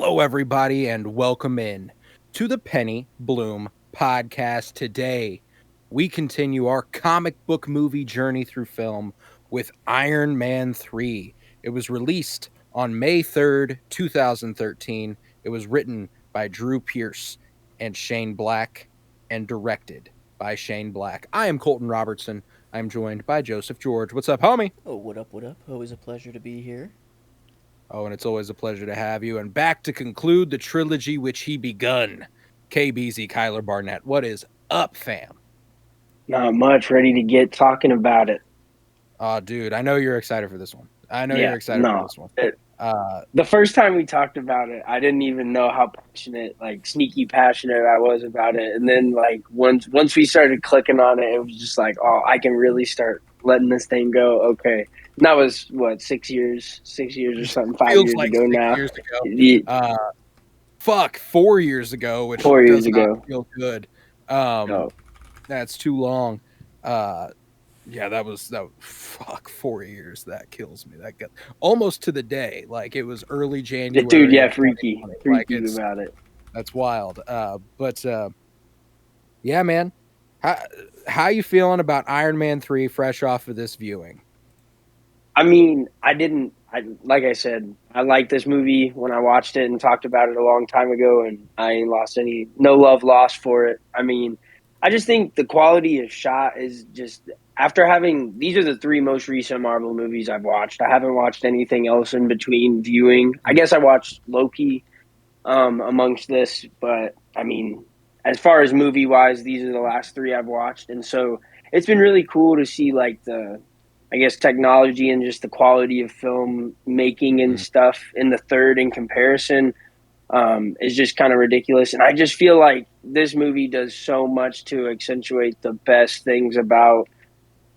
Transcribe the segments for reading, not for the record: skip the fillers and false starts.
Hello, everybody, and welcome in to the Penny Bloom podcast. Today, we continue our comic book movie journey through film with Iron Man 3. It was released on May 3rd, 2013. It was written by Drew Pearce and Shane Black and directed by Shane Black. I am Colton Robertson. I'm joined by Joseph George. What's up, homie? Oh, what up, what up? Always a pleasure to be here. Oh, and it's always a pleasure to have you. And back to conclude the trilogy which he begun, KBZ Kyler Barnett. What is up, fam? Not much. Ready to get talking about it. Oh, dude, I know you're excited for this one. Yeah, no. The first time we talked about it, I didn't even know how passionate, like sneaky passionate I was about it. And then like once we started clicking on it, it was just like, oh, I can really start letting this thing go. Okay. And that was what, 6 years or something, 5 years like ago 6 now. Years ago. 4 years ago, which 4 years does ago. not feel good. No. That's too long. Yeah, that was 4 years. That kills me. That got almost to the day. Like it was early January. Dude, yeah, freaky about it. That's wild. Yeah, man. How you feeling about Iron Man 3 fresh off of this viewing? I mean, like I said, I liked this movie when I watched it and talked about it a long time ago, and I ain't no love lost for it. I mean, I just think the quality of shot is just, these are the three most recent Marvel movies I've watched. I haven't watched anything else in between viewing. I guess I watched Loki amongst this, but I mean, as far as movie wise, these are the last three I've watched. And so it's been really cool to see like I guess technology and just the quality of film making and stuff in the third in comparison is just kind of ridiculous. And I just feel like this movie does so much to accentuate the best things about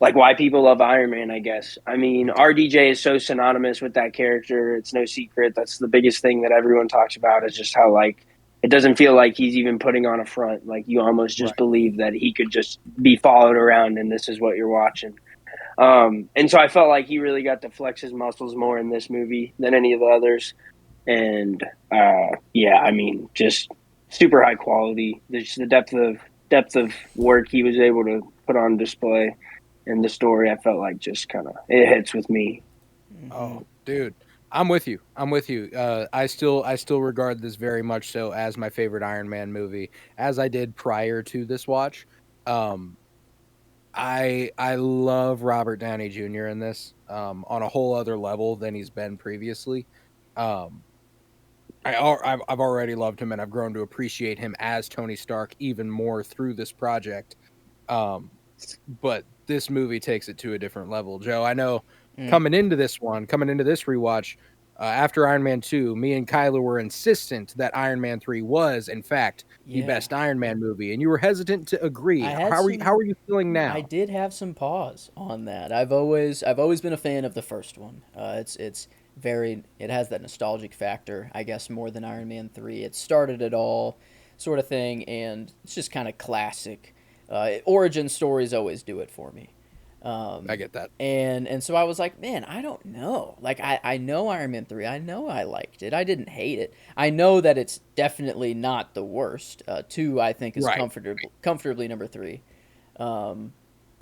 like why people love Iron Man, I guess. I mean, RDJ is so synonymous with that character. It's no secret. That's the biggest thing that everyone talks about is just how like it doesn't feel like he's even putting on a front. Like you almost just believe that he could just be followed around and this is what you're watching. And so I felt like he really got to flex his muscles more in this movie than any of the others. And yeah, I mean, just super high quality. There's the depth of work he was able to put on display, and the story I felt like just kind of it hits with me. Oh, dude, I'm with you. I still regard this very much so as my favorite Iron Man movie, as I did prior to this watch. I love Robert Downey Jr. in this on a whole other level than he's been previously. I've already loved him, and I've grown to appreciate him as Tony Stark even more through this project. But this movie takes it to a different level. Joe, I know coming into this rewatch, after Iron Man 2, me and Kyler were insistent that Iron Man 3 was, in fact, the best Iron Man movie, and you were hesitant to agree. How are you feeling now? I did have some pause on that. I've always been a fan of the first one. It has that nostalgic factor, I guess, more than Iron Man 3. It started it all, sort of thing, and it's just kind of classic. Origin stories always do it for me. I get that. And so I was like, man, I don't know. Like, I know Iron Man 3. I know I liked it. I didn't hate it. I know that it's definitely not the worst. 2, I think, is comfortably number 3. But I'm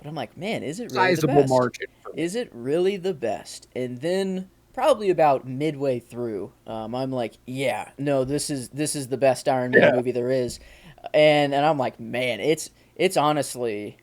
like, man, is it really the best? Margin. Is it really the best? And then probably about midway through, I'm like, yeah, no, this is the best Iron Man movie there is. And I'm like, man, it's honestly,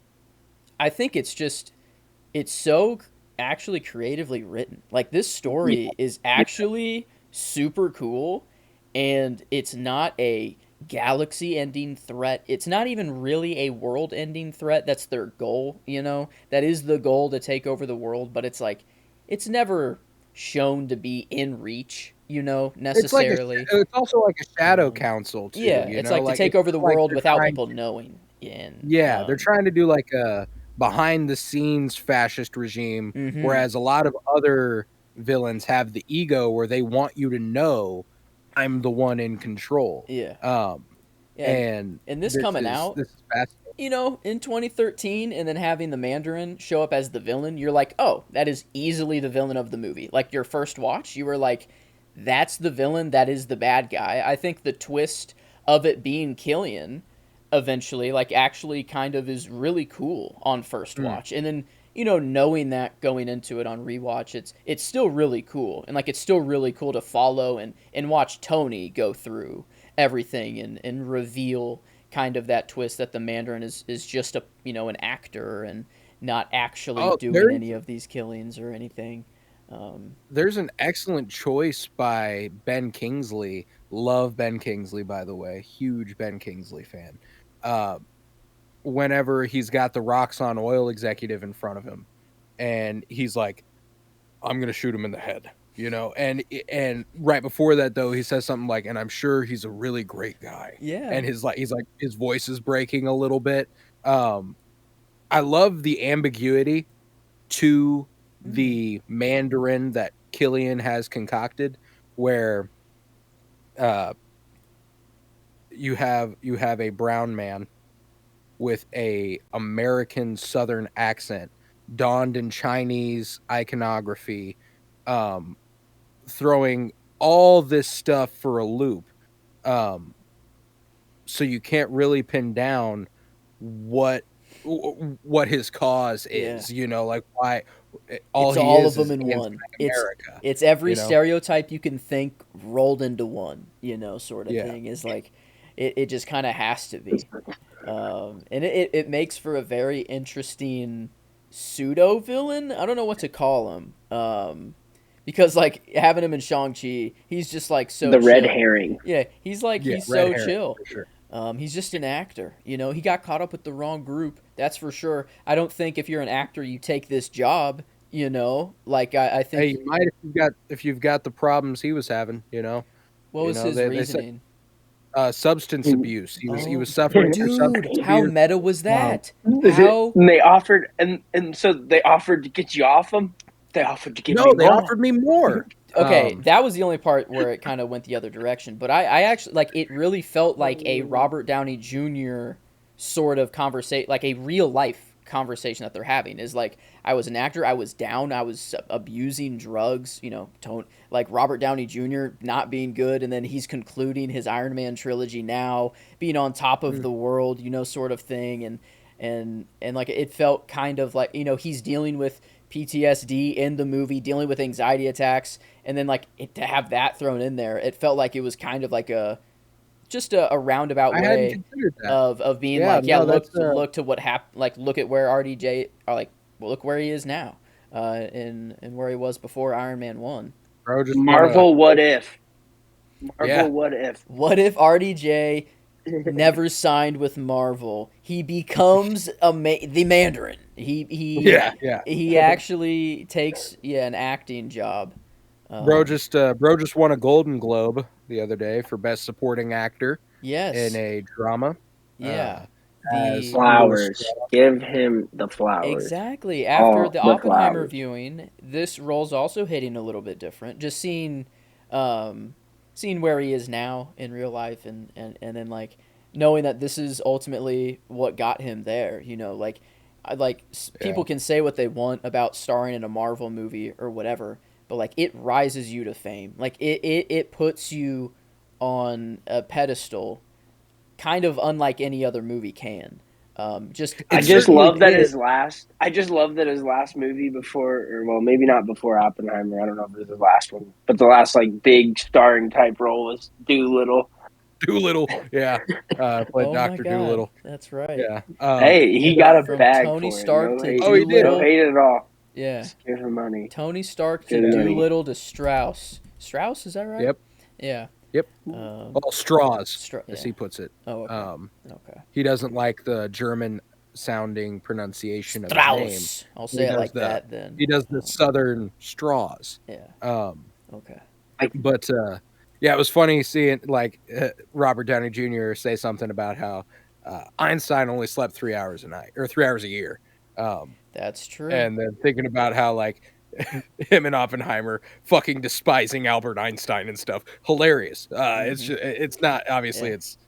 I think it's so actually creatively written. Like, this story is actually super cool, and it's not a galaxy-ending threat. It's not even really a world-ending threat. That's their goal, That is the goal, to take over the world, but it's like, it's never shown to be in reach, necessarily. It's also like a shadow council, too. Yeah, it's like to take over the world without people knowing. They're trying to do like a behind-the-scenes fascist regime, whereas a lot of other villains have the ego where they want you to know I'm the one in control. And this coming out, this is fascinating. In 2013, and then having the Mandarin show up as the villain, you're like, oh, that is easily the villain of the movie. Like, your first watch, you were like, that's the villain, that is the bad guy. I think the twist of it being Killian eventually, like, actually kind of is really cool on first watch. And then, knowing that going into it on rewatch, it's still really cool. And, like, it's still really cool to follow and watch Tony go through everything and reveal kind of that twist that the Mandarin is just an actor and not actually Oh, doing any of these killings or anything. there's an excellent choice by Ben Kingsley. Love Ben Kingsley, by the way. Huge Ben Kingsley fan. Uh, Whenever he's got the Rocks on Oil executive in front of him, and he's like, "I'm gonna shoot him in the head," and right before that though, he says something like, "And I'm sure he's a really great guy." Yeah. And his voice is breaking a little bit. Um, I love the ambiguity to the Mandarin that Killian has concocted, where uh, you have a brown man with a American Southern accent, donned in Chinese iconography, um, throwing all this stuff for a loop. Um, so you can't really pin down what what his cause Yeah. is, like why all It's he all of them is in one. anti-America, It's every you know? stereotype you can think rolled into one, sort of Yeah. thing. Is like it just kind of has to be. And it makes for a very interesting pseudo villain. I don't know what to call him. Because like having him in Shang-Chi, he's just like so The red chill. herring. Yeah, he's like Yeah, he's red so herring chill. for sure. He's just an actor. He got caught up with the wrong group. That's for sure. I don't think if you're an actor, you take this job. Like I Hey, think. you might if you've got the problems he was having, What was his they said reasoning? substance abuse. He was Oh, suffering from dude, substance how abuse. meta was Um, that? How And they offered, and so they offered to get you off them. They offered to give no, you they more. offered me more. Okay, that was the only part where it kind of went the other direction. But I actually like it. Really felt like a Robert Downey Jr. sort of conversation, like a real life conversation that they're having. Is like I was an actor, I was down, I was abusing drugs. Like Robert Downey Jr. not being good, and then he's concluding his Iron Man trilogy now, being on top of the world, sort of thing, and like it felt kind of like he's dealing with PTSD in the movie, dealing with anxiety attacks, and then like to have that thrown in there, it felt like it was kind of like a roundabout I hadn't way considered that. of being Yeah, like, yeah, no, that's look to what happened, like look at where RDJ, or like look where he is now, and where he was before Iron Man 1. bro. Just Marvel, what if? yeah, Marvel, what if? What if RDJ never signed with Marvel? He becomes the Mandarin. yeah. He actually takes an acting job. Bro just won a Golden Globe the other day for best supporting actor in Yes. a drama. Yeah. As The Louis Flowers. Give him the flowers. Exactly. After All the the Oppenheimer flowers. viewing, this role's also hitting a little bit different. Just seeing where he is now in real life, and then like knowing that this is ultimately what got him there. Like Yeah. people can say what they want about starring in a Marvel movie or whatever, but like it rises you to fame. Like it puts you on a pedestal, kind of unlike any other movie can. Just I It just certainly love that did. his last. I just love that his last movie before, or well, maybe not before Oppenheimer. I don't know if it was his last one, but the last like big starring type role was Doolittle. Doolittle. Yeah. Played oh my Dr. god, Doolittle. that's right. Yeah. Hey, he got a From bag Tony for it. Stark No to hate. Oh, he did. No Doolittle. hate at all. Yeah. Just give him money. Tony Stark to Give him money. Doolittle to Strauss. Strauss, is that right? Yep. Yeah. Yep. All straws, as Yeah. he puts it. Oh, okay. Okay. He doesn't like the German sounding pronunciation of his name. Strauss. I'll say it like that then. He does the southern straws. Yeah. Okay. But yeah, it was funny seeing like Robert Downey Jr. say something about how Einstein only slept 3 hours a night or 3 hours a year. That's true. And then thinking about how like him and Oppenheimer fucking despising Albert Einstein and stuff. Hilarious. It's not obviously Yeah. it's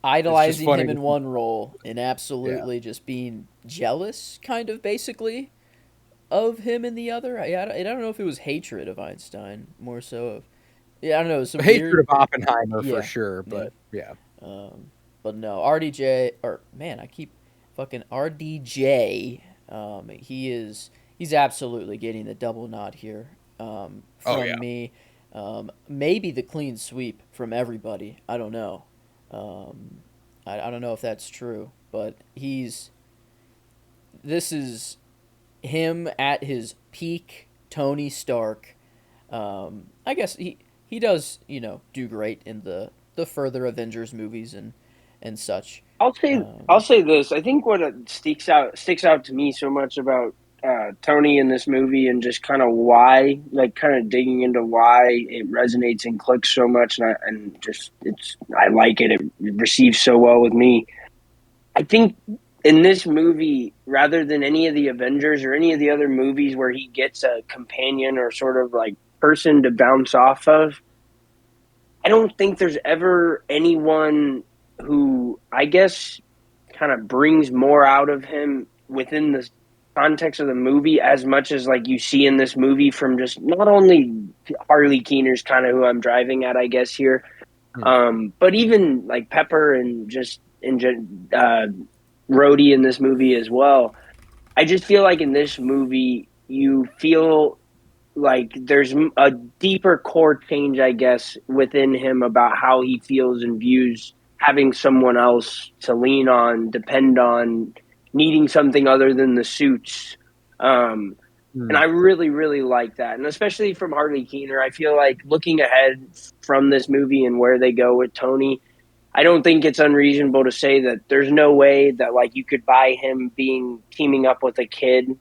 Idolizing funny him to in see. one role and Yeah. absolutely just being jealous, kind of basically, of him in the other. I don't know if it was hatred of Einstein, more so of Yeah, I don't know, some hatred weird. of Oppenheimer for Yeah, sure, yeah. but yeah. But no, RDJ, or man, I keep fucking RDJ. He's absolutely getting the double nod here Oh from yeah. me. Maybe the clean sweep from everybody. I don't know. Um, I don't know if that's true, but this is him at his peak Tony Stark. I guess he does do great in the further Avengers movies and such. I'll say this. I think what sticks out to me so much about Tony in this movie, and just kind of why, like, kind of digging into why it resonates and clicks so much, and just I like it. It receives so well with me. I think in this movie, rather than any of the Avengers or any of the other movies where he gets a companion or sort of like person to bounce off of, I don't think there's ever anyone who, I guess, kind of brings more out of him within the context of the movie as much as like you see in this movie from just not only Harley Keener's kind of who I'm driving at, I guess here, Hmm. but even like Pepper and just Rhodey in this movie as well. I just feel like in this movie you feel like there's a deeper core change, I guess, within him about how he feels and views having someone else to lean on, depend on, needing something other than the suits. Um, and Hmm. I really, really like that. And especially from Harley Keener, I feel like looking ahead from this movie and where they go with Tony, I don't think it's unreasonable to say that there's no way that like you could buy him being teaming up with a kid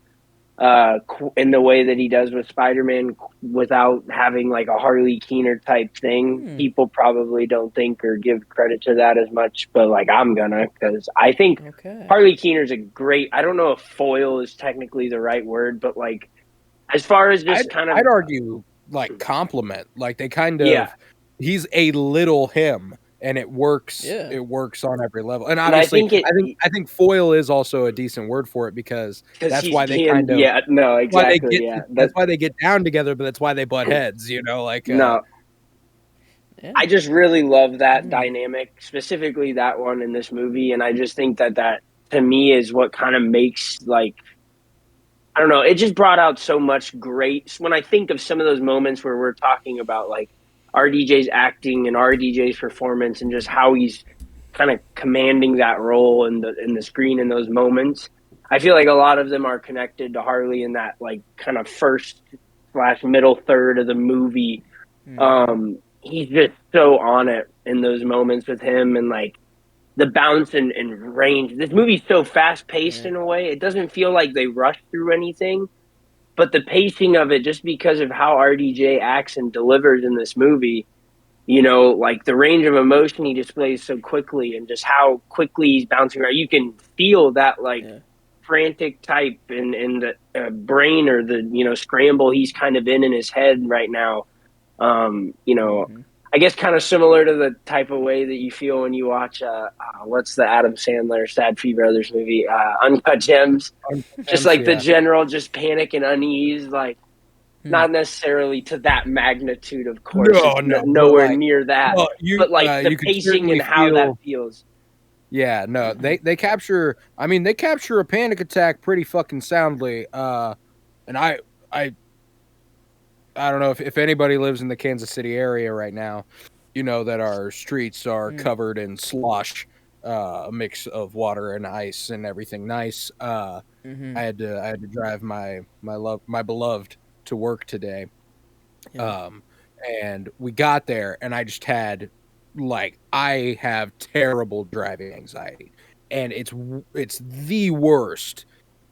in the way that he does with Spider-Man without having like a Harley Keener type thing. Hmm. People probably don't think or give credit to that as much, but like I'm gonna, because I think Okay. Harley Keener's a great. I don't know if foil is technically the right word, but like as far as just kind of I'd argue like compliment. Like they kind yeah, of he's a little him and Yeah. it works on every level. And and I obviously think it I think foil is also a decent word for it because because that's he's why they being kind of yeah no why they exactly get yeah that's that why they get down together, but that's why they butt heads, like no Yeah. I just really love that Hmm. dynamic, specifically that one in this movie, and I just think that to me is what kind of makes like I don't know, it just brought out so much great. When I think of some of those moments where we're talking about like RDJ's acting and RDJ's performance and just how he's kind of commanding that role in the screen in those moments, I feel like a lot of them are connected to Harley in that like kind of first slash middle third of the movie. Mm-hmm. He's just so on it in those moments with him, and like the bounce and range. This movie's so fast paced Yeah. in a way. It doesn't feel like they rush through anything, but the pacing of it, just because of how RDJ acts and delivers in this movie, like the range of emotion he displays so quickly and just how quickly he's bouncing around. You can feel that like Yeah. frantic type in the brain or the, scramble he's kind of in his head right now. Um, you know, Mm-hmm. I guess kind of similar to the type of way that you feel when you watch what's the Adam Sandler Sad Brothers movie, Uncut Gems. Just Gems, like the yeah. general just panic and unease, like Hmm. not necessarily to that magnitude, of course. No, It's no, but nowhere like near that, well, but like the you can pacing certainly and how that feel feels. yeah, no, Mm-hmm. they capture I mean, they capture a panic attack pretty fucking soundly. And I I don't know if anybody lives in the Kansas City area right now, that our streets are Mm. covered in slush, a mix of water and ice and everything nice. Mm-hmm. I had to drive my beloved to work today. Yeah. Um, and we got there and I just had like I have terrible driving anxiety and it's the worst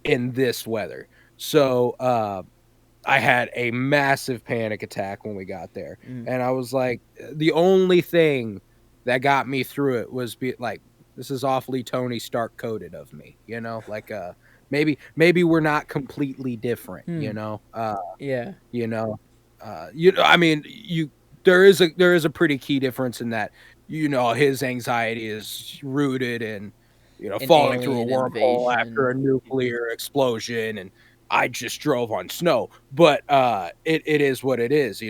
in this weather. So, I had a massive panic attack when we got there, Mm. and I was like, the only thing that got me through it was be like, "This is awfully Tony Stark coded of me," like, maybe we're not completely different, Hmm. Yeah. you know, I mean, there is a pretty key difference in that, his anxiety is rooted in, An falling through a alien wormhole after invasion. a nuclear explosion, and I just drove on snow. But it is what it is,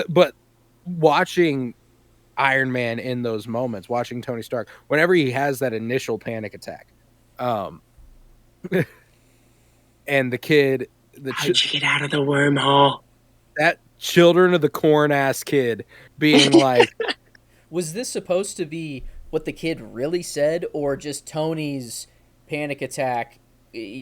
but watching Iron Man in those moments, watching Tony Stark, whenever he has that initial panic attack, and the kid, how'd you get out of the wormhole? that Children of the Corn ass kid being like, Was this supposed to be what the kid really said, or just Tony's panic attack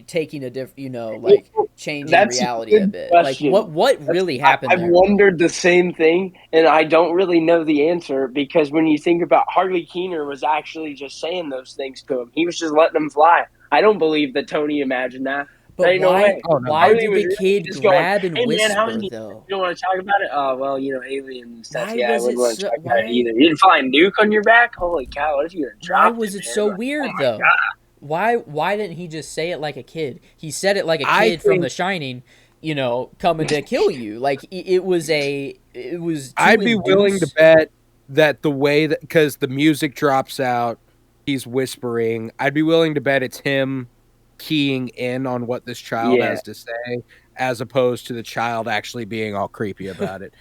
taking a like changing That's reality a bit? question. Like what really happened I've there? wondered the same thing, and I don't really know the answer because when you think about Harley Keener was actually just saying those things to him. He was just letting them fly. I don't believe that Tony imagined that. There But ain't no way. oh, no. why Harley did was the really kid just going, grab and "Hey man, how whisper is it? though? You don't want to talk about it? Oh well, aliens and stuff. Why Yeah, I was wouldn't it want to so, talk about it why either. You didn't find Nuke on your back? Holy cow! What if you had why dropped was it, it man? so Like, weird oh my though? god! Why didn't he just say it like a kid? He said it like a I kid from think The Shining, coming to kill you. Like it was to I'd be willing to induce. bet that the way that, because the music drops out, he's whispering. I'd be willing to bet it's him keying in on what this child Yeah, has to say, as opposed to the child actually being all creepy about it.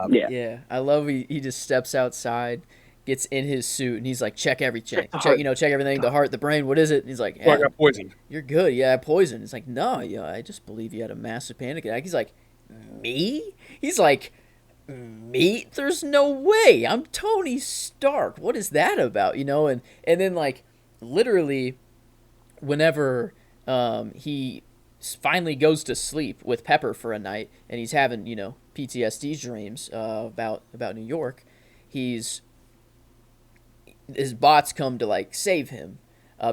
yeah. Yeah, I love he just steps outside, gets in his suit, and he's like, check everything, Check the heart. check everything, the heart, the brain, what is it? And he's like, So I yeah, got poisoned. you're good, yeah, poison. He's like, no, yeah, I just believe you had a massive panic attack. He's like, me? He's like, me? There's no way. I'm Tony Stark. What is that about? And then like literally whenever he finally goes to sleep with Pepper for a night, and he's having PTSD dreams about New York. His bots come to like save him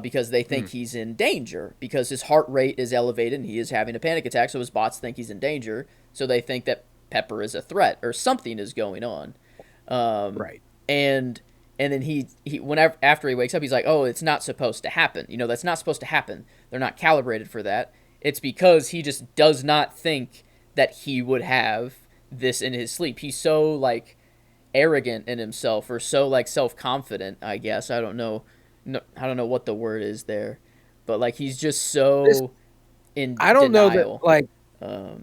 because they think he's in danger because his heart rate is elevated and he is having a panic attack. So his bots think he's in danger. So they think that Pepper is a threat or something is going on. Right. And then whenever after he wakes up, he's like, "Oh, it's not supposed to happen. That's not supposed to happen. They're not calibrated for that. It's because he just does not think that he would have this in his sleep. He's so like arrogant in himself, or so like self-confident, I guess. I don't know. No, I don't know what the word is there, but like he's just so in I don't know denial. that, like, Um,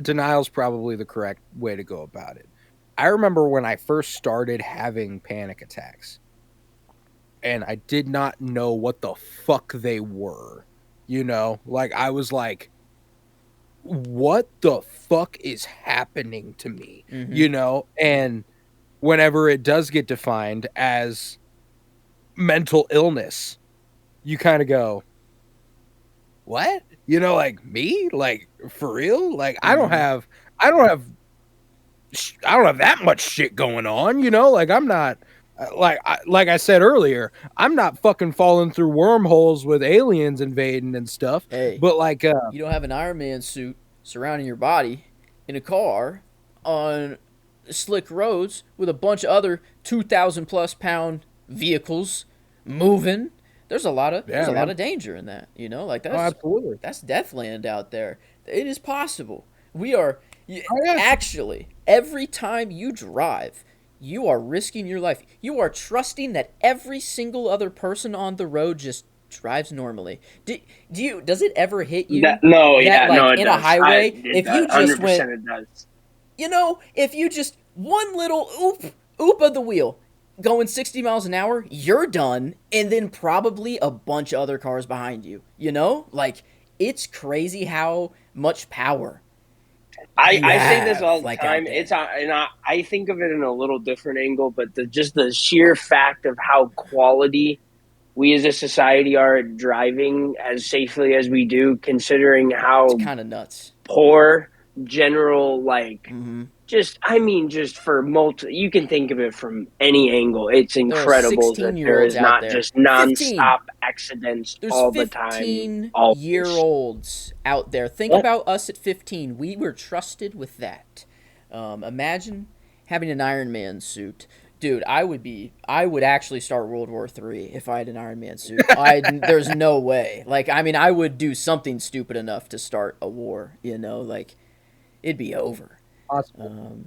denial is probably the correct way to go about it. I remember when I first started having panic attacks, and I did not know what the fuck they were. Like, I was like, what the fuck is happening to me? And whenever it does get defined as mental illness, you kind of go, what? Like, me? Like, for real? Like, I don't have that much shit going on, like, I'm not like I said earlier, I'm not fucking falling through wormholes with aliens invading and stuff, hey, but like, you don't have an Iron Man suit surrounding your body in a car on slick roads with a bunch of other 2,000 plus pound vehicles moving. There's a lot of danger in that. Like oh, absolutely. that's Deathland out there. It is possible. We are yeah. actually every time you drive, you are risking your life. You are trusting that every single other person on the road just drives normally. Does it ever hit you No, that yeah, like no, it in does. a highway, It if does. you just 100% went, it does. if you just one little oop of the wheel going 60 miles an hour, you're done, and then probably a bunch of other cars behind you. Like it's crazy how much power I say this all the like time. out there. I think of it in a little different angle, but just the sheer fact of how quality we as a society are at driving as safely as we do, considering It's how kind of nuts. poor general Mm-hmm. just for you can think of it from any angle. It's There are incredible that there 16-year-olds is out not there. just 15. nonstop accidents There's all the time, 15-year always. olds out there. Think about us at 15. We were trusted with that. Imagine having an Iron Man suit. Dude, I would actually start World War III if I had an Iron Man suit. There's no way. Like, I mean, I would do something stupid enough to start a war, like, it'd be over. Possible.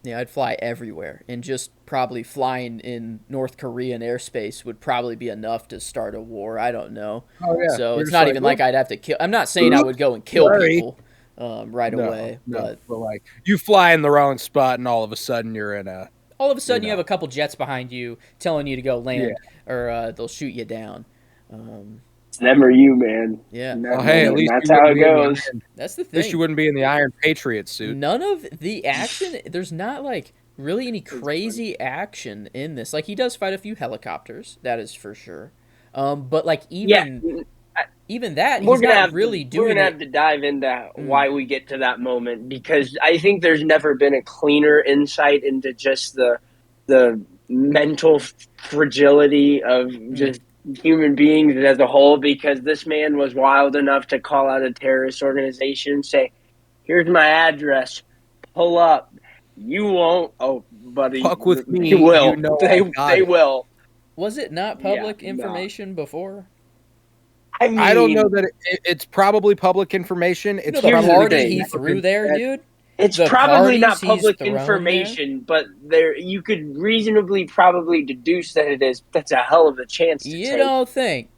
Yeah, I'd fly everywhere, and just probably flying in North Korean airspace would probably be enough to start a war. I don't know. Oh yeah. So You're it's just not like, even like I'd have to kill. I'm not saying I would go and kill sorry. people, right away. But like you fly in the wrong spot, and all of a sudden you're in a. All of a sudden, you have a couple jets behind you telling you to go land, Yeah. or they'll shoot you down. It's never you, man. Yeah. Well, hey, at least that's you how wouldn't it be in the goes. Iron, That's the at least thing. you wouldn't be in the Iron Patriot suit. None of the action. There's not like really any crazy action in this. Like he does fight a few helicopters, that is for sure. But like even that, he's not really doing it. We're gonna have to dive into why we get to that moment, because I think there's never been a cleaner insight into just the mental fragility of just human beings as a whole. Because this man was wild enough to call out a terrorist organization, say, "Here's my address, pull up." You won't. Oh, buddy, Fuck with me. They will. You know they will. Was it not public information before? I mean, I don't know that it's probably public information. It's the probably party he threw there, dude. It's The probably not parties he's public thrown information, but there you could reasonably probably deduce that it is. That's a hell of a chance to You take. don't think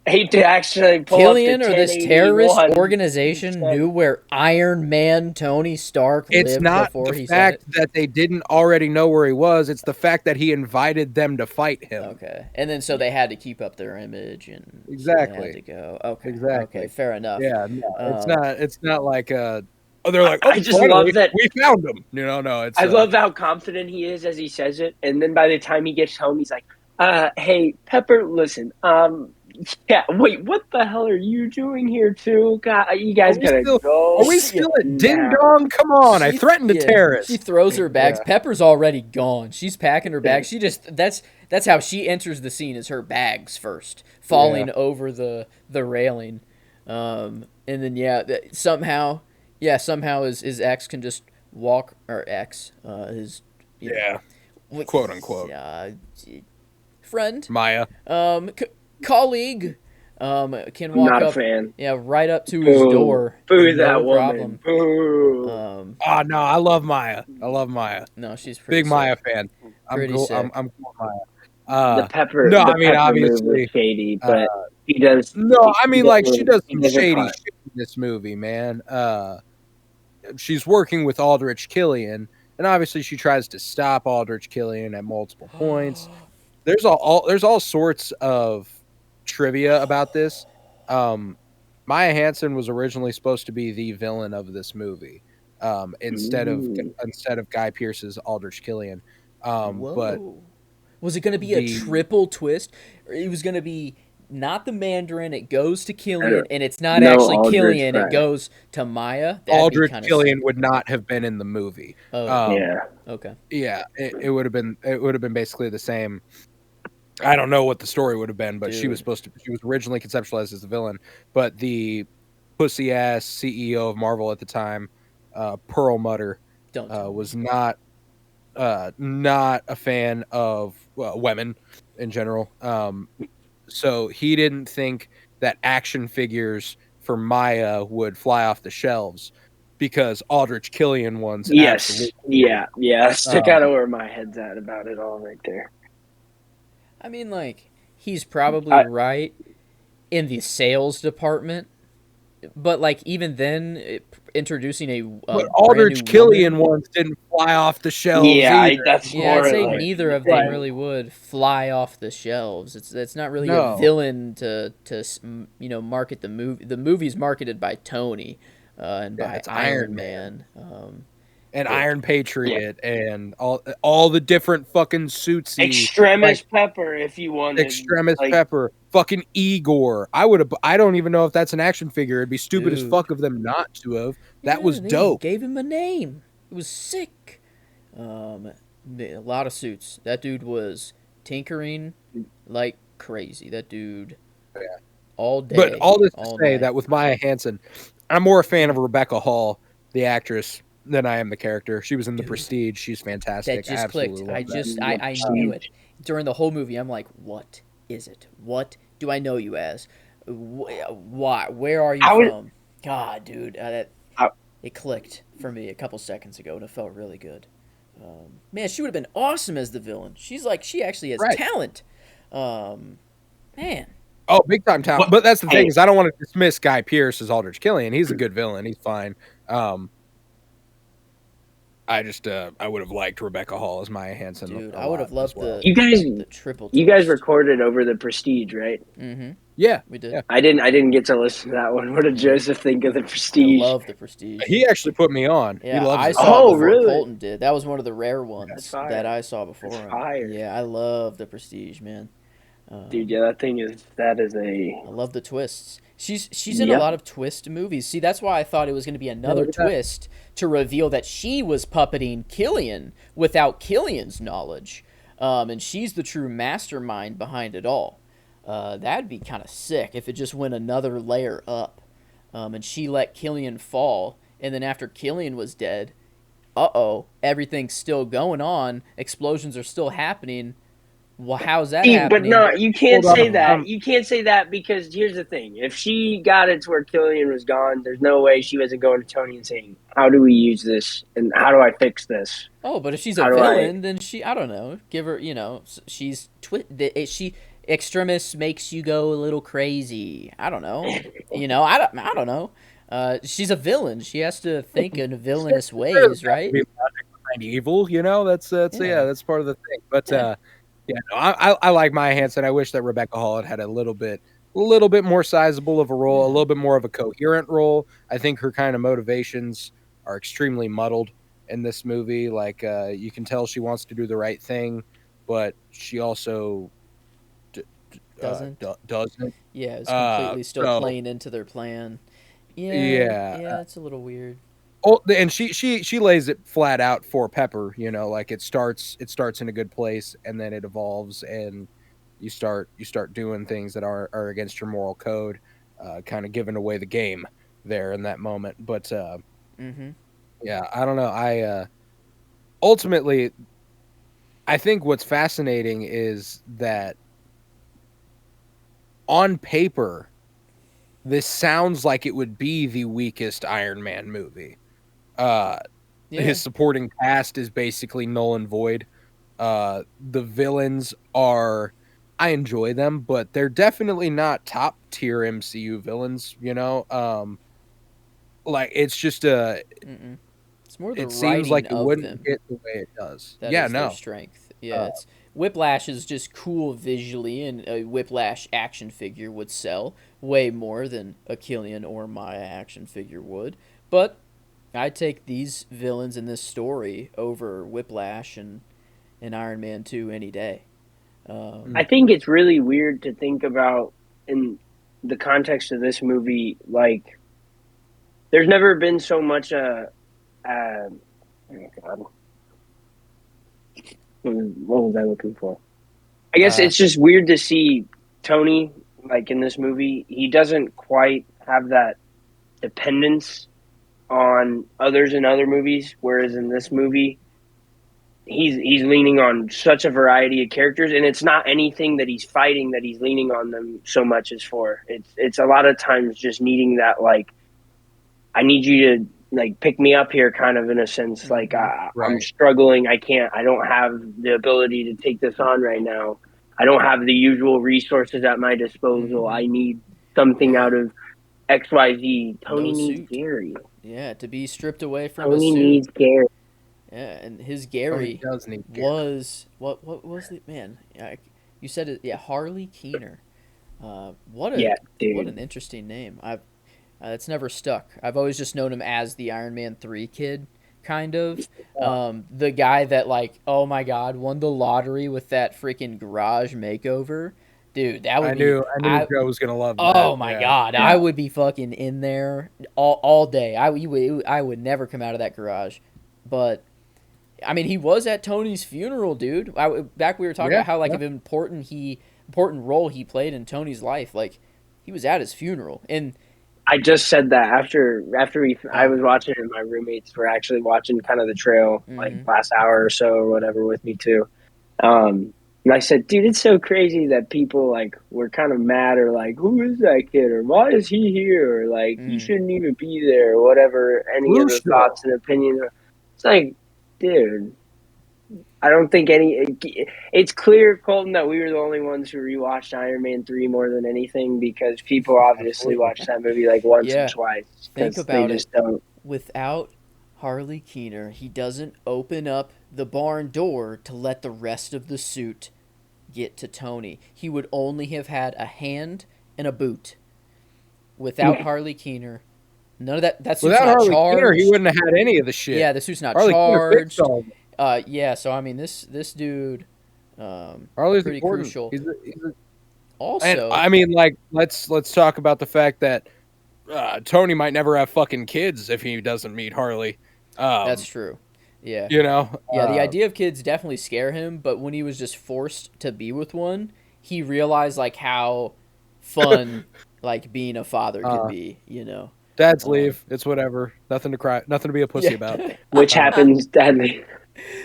Hate to actually pull Killian up or the this terrorist 1081. organization knew where Iron Man Tony Stark lived It's not before the he fact said it? that they didn't already know where he was. It's the fact that he invited them to fight him. Okay, and then so they had to keep up their image and Exactly. So they had to go. Okay, Exactly. Okay, fair enough. Yeah, no, it's not like they're like, I just love that we found him. No, it's. I love how confident he is as he says it, and then by the time he gets home, he's like, "Hey, Pepper, listen, yeah, wait, what the hell are you doing here too? God, you guys gotta go. Are we still at Ding Dong? Come on, I threatened a terrorist." She throws her bags. Yeah. Pepper's already gone. She's packing her bags. She just that's how she enters the scene, is her bags first falling over the railing, and then somehow his ex can just walk, or ex his quote unquote friend Maya colleague can walk Not a up fan. right up to his door. Boo no that problem. woman. Boo. Oh no, I love Maya. No, she's pretty Big sick. Maya fan. I'm Pretty cool. sick. I'm cool with Maya. The Pepper. No, the I mean Pepper move obviously was shady, but he does. No, I mean like she does he some does a shady part. shit in this movie, man. She's working with Aldrich Killian, and obviously she tries to stop Aldrich Killian at multiple points. There's all sorts of trivia about this. Maya Hansen was originally supposed to be the villain of this movie, instead of Guy Pearce's Aldrich Killian. But was it going to be a triple twist? Or it was going to be not the Mandarin, it goes to Killian, and it's not actually Aldrich Killian, Pratt. it goes to Maya. Aldrich Killian would not have been in the movie. Yeah. Okay. Yeah, it would have been basically the same. I don't know what the story would have been, but she was originally conceptualized as the villain, but the pussy ass CEO of Marvel at the time, Perlmutter, was not a fan of women in general. So he didn't think that action figures for Maya would fly off the shelves because Aldrich Killian ones. Yes. Absolutely. Yeah. That's kind of where my head's at about it all right there. I mean, like, he's probably right in the sales department, but like even then, introducing but Aldrich Killian ones didn't fly off the shelves. Yeah, that's I'd say neither of them really would fly off the shelves. It's not really a villain to market the movie. The movie's marketed by Tony, and by Iron Man. And Iron Patriot and all the different fucking suits. Extremis Pepper, if you wanted. Extremis Pepper. Fucking Igor. I don't even know if that's an action figure. It'd be stupid as fuck of them not to have. That was dope. Gave him a name. It was sick. A lot of suits. That dude was tinkering like crazy. That dude all day. But all this to say that with Maya Hansen, I'm more a fan of Rebecca Hall, the actress, than I am the character. She was in The Prestige. She's fantastic. That just clicked. I knew it. During the whole movie, I'm like, what is it? What do I know you as? Why? Where are you from? God, dude. It clicked for me a couple seconds ago, and it felt really good. Man, she would have been awesome as the villain. She actually has talent. Man. Oh, big time talent. But that's the thing is I don't want to dismiss Guy Pearce as Aldrich Killian. He's a good villain. He's fine. I just I would have liked Rebecca Hall as Maya Hansen Dude, a I would have lot as loved well. You guys, the triple you guys twist. recorded over the Prestige, right? Mm-hmm. Yeah, We did. yeah. I didn't get to listen to that one. What did Yeah. Joseph think of the I Prestige? love the Prestige. He actually put me on. He Yeah, loves I it. saw it Oh, before really? Colton did. That was one of the rare That's ones that fire. I saw That's before him. fire. Yeah, I love the Prestige, man. Dude, yeah, that is a I love the twists. She's in a yep. lot of twist movies. See, that's why I thought it was going to be Yeah, another look at that. twist to reveal that she was puppeting Killian without Killian's knowledge, and she's the true mastermind behind it all. That'd be kind of sick if it just went another layer up, and she let Killian fall, and then after Killian was dead, everything's still going on. Explosions are still happening. Well, how's that See, but happening? no, you can't Hold say on. that. You can't say that because here's the thing: if she got it to where Killian was gone, there's no way she wasn't going to Tony and saying, "How do we use this? And how do I fix this? Oh, but if she's a How do I?" villain, then I don't know, give her, she's she extremis makes you go a little crazy. I don't know, I don't know. She's a villain. She has to think in villainous ways, right? Be logic behind evil, Yeah, that's part of the thing. But yeah, yeah, no, I like Maya Hansen. I wish that Rebecca Hall had a little bit more sizable of a role, a yeah. little bit more of a coherent role. I think her kind of motivations are extremely muddled in this movie. Like you can tell she wants to do the right thing, but she also Doesn't. doesn't. Yeah, it's completely still So playing into their plan. Yeah, yeah, yeah, it's a little weird. oh, and she lays it flat out for Pepper. Like it starts in a good place, and then it evolves, and you start doing things that are against your moral code, kind of giving away the game there in that moment. But Mm-hmm. yeah, I don't know. I ultimately I think what's fascinating is that on paper this sounds like it would be the weakest Iron Man movie. Uh, Yeah. his supporting cast is basically null and void. The villains are, I enjoy them, but they're definitely not top tier MCU villains. Like it's just Mm-mm. It's more the it seems writing like it of wouldn't them hit the way it does. that Yeah, is their no. strength. Uh, Yeah, it's Whiplash is just cool visually, and a Whiplash action figure would sell way more than a Killian or Maya action figure would. But I take these villains in this story over Whiplash and Iron Man 2 any day. I mm, think it's really weird to think about in the context of this movie. Like, there's never been so much oh God, what was I looking for? I guess uh, it's just weird to see Tony like in this movie. He doesn't quite have that dependence on others in other movies, whereas in this movie, he's leaning on such a variety of characters, and it's not anything that he's fighting that he's leaning on them so much as for. It's a lot of times just needing that like I need you to like pick me up here, kind of in a sense. Like Mm-hmm. I'm right. struggling. I don't have the ability to take this on right now. I don't have the usual resources at my disposal. Mm-hmm. I need something Yeah. out of XYZ. No Tony needs suit. Gary. Yeah, to be stripped away from a Tony suit. needs Gary. Yeah, and his Tony Gary does need Gary. was what was the man? Yeah, you said it. Yeah, Harley Keener. Yeah, What dude. an interesting name. It's never stuck. I've always just known him as the Iron Man 3 kid, kind of. The guy that like, oh my god, won the lottery with that freaking garage makeover. Dude, that would I be knew I knew I Joe was gonna love that. Oh my Yeah, god, I would be fucking in there all day. I would never come out of that garage. But I mean, he was at Tony's funeral, dude. Back we were talking yeah, about how like yeah. of important role he played in Tony's life. Like he was at his funeral, and I just said that I oh, was watching it and my roommates were actually watching kind of the trail like mm-hmm, last hour or so or whatever with me too. And I said, dude, it's so crazy that people like were kind of mad or like, who is that kid or why is he here or like he mm, shouldn't even be there or whatever any of Blue the show. thoughts and opinions. It's like, dude, I don't think it's clear, Colton, that we were the only ones who rewatched Iron Man 3 more than anything because people obviously Absolutely. watch that movie like once or yeah. twice Think because they about it. just don't. without Harley Keener, he doesn't open up the barn door to let the rest of the suit get to Tony. He would only have had a hand and a boot. Without Harley Keener, none of that. That suit's Without not Harley charged. Keener, he wouldn't have had any of the shit. Yeah, the suit's not Harley Keener fixed charged. all of it. Yeah, so I mean, this dude, Harley's pretty important. crucial. He's Also, and I mean, like, let's talk about the fact that Tony might never have fucking kids if he doesn't meet Harley. that's true. Yeah. You know? Yeah, the idea of kids definitely scare him, but when he was just forced to be with one, he realized like how fun like being a father could be, you know. Dads leave. It's whatever. Nothing to cry. Nothing to be a pussy about. Which happens deadly.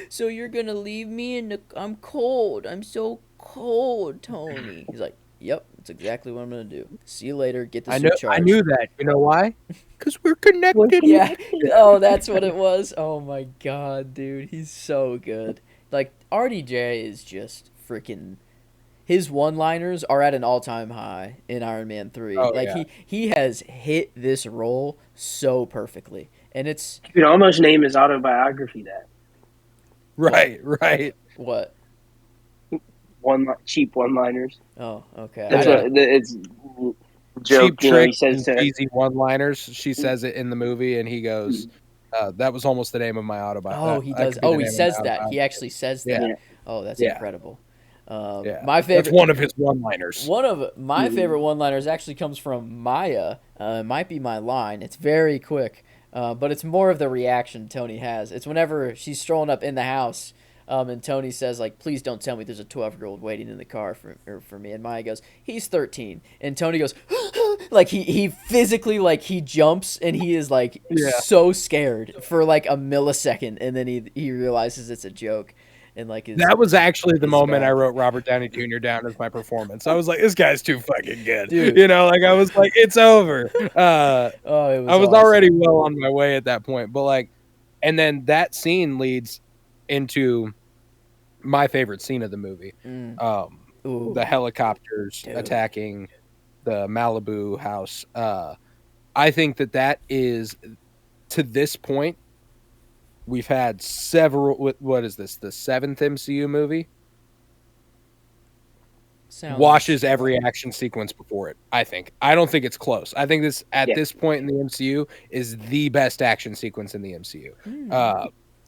So you're gonna leave me in the? I'm cold. I'm so cold, Tony. He's like, yep, that's exactly what I'm gonna do. See you later. Get the suit charged. I knew that. You know why? Because we're connected. Yeah. Oh, that's what it was. Oh my god, dude, he's so good. Like RDJ is just freaking. His one-liners are at an all-time high in Iron Man 3. Oh, like yeah. he has hit this role so perfectly, and it's You could almost name his autobiography that. Right. what? Cheap one-liners. Oh, okay. That's what it's. Joke, Cheap tricks he says and to, cheesy one-liners. She says it in the movie, and he goes, "That was almost the name of my autobiography." Oh, he does. Oh, he says that. He actually says that. Yeah. Oh, that's Yeah. incredible. My favorite. That's one of his one-liners. One of my favorite one-liners actually comes from Maya. It might be my line. It's very quick, but it's more of the reaction Tony has. It's whenever she's strolling up in the house, and Tony says like, "Please don't tell me there's a 12-year-old waiting in the car for me." And Maya goes, "He's 13," and Tony goes, like he physically like he jumps and he is like so scared for like a millisecond, and then he realizes it's a joke. And like that was actually the moment back. I wrote Robert Downey Jr. down as my performance. I was like, this guy's too fucking good. Dude. You know, like I was like, it's over. I was awesome. already well on my way at that point. But like, and then that scene leads into my favorite scene of the movie. The helicopters attacking the Malibu house. I think that is, to this point, we've had several. What is this? The 7th MCU movie? Washes every action sequence before it. I think. I don't think it's close. I think this this point in the MCU is the best action sequence in the MCU.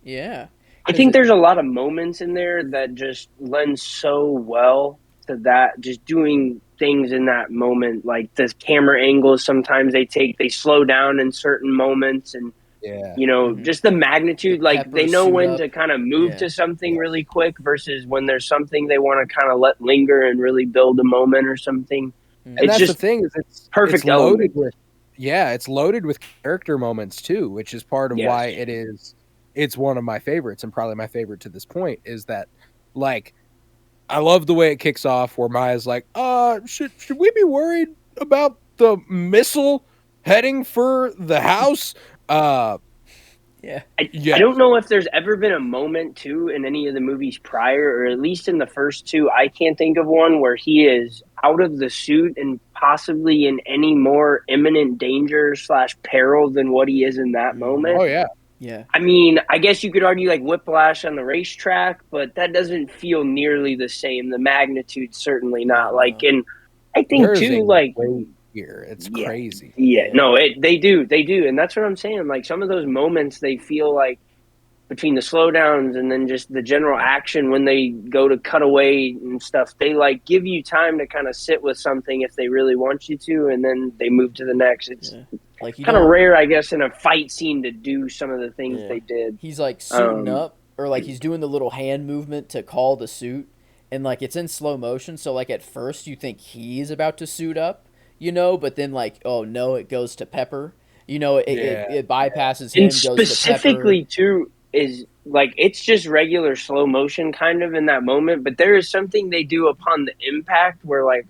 Yeah. I think there's a lot of moments in there that just lend so well to that. Just doing things in that moment, like the camera angles. Sometimes they slow down in certain moments and. Yeah. You know, just the magnitude, like they know when to kind of move to something really quick versus when there's something they want to kind of let linger and really build a moment or something. And it's that's just the thing is it's perfect. It's loaded with, it's loaded with character moments too, which is part of why it's one of my favorites and probably my favorite to this point is that like I love the way it kicks off where Maya's like, should we be worried about the missile heading for the house? I don't know if there's ever been a moment too in any of the movies prior, or at least in the first two. I can't think of one where he is out of the suit and possibly in any more imminent danger / peril than what he is in that moment. Oh yeah. Yeah. I mean, I guess you could argue like Whiplash on the racetrack, but that doesn't feel nearly the same. The magnitude certainly not. Like, and I think too, like. Here. It's crazy. Yeah, no, they do, and that's what I'm saying. Like some of those moments, they feel like between the slowdowns and then just the general action when they go to cut away and stuff, they like give you time to kind of sit with something if they really want you to, and then they move to the next. It's like kind of rare, I guess, in a fight scene to do some of the things they did. He's like suiting up, or like he's doing the little hand movement to call the suit, and like it's in slow motion. So like at first you think he's about to suit up. You know, but then like, oh no, it goes to Pepper. You know, it bypasses him. And specifically, too, is like it's just regular slow motion kind of in that moment. But there is something they do upon the impact where, like,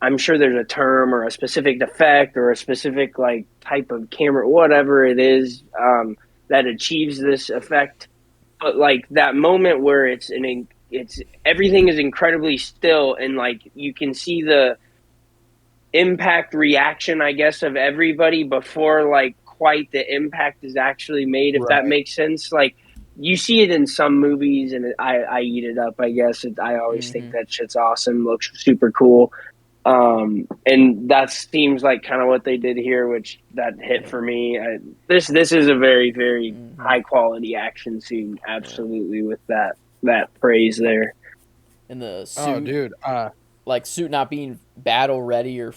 I'm sure there's a term or a specific effect or a specific like type of camera, whatever it is, that achieves this effect. But like that moment where it's everything is incredibly still and like you can see the impact reaction, I guess, of everybody before like quite the impact is actually made, if that makes sense. Like, you see it in some movies, and I eat it up, I guess. I always think that shit's awesome, looks super cool. And that seems like kind of what they did here, which that hit for me. This is a very, very high quality action scene, absolutely, with that praise there. And the suit, oh, dude, like suit not being battle ready or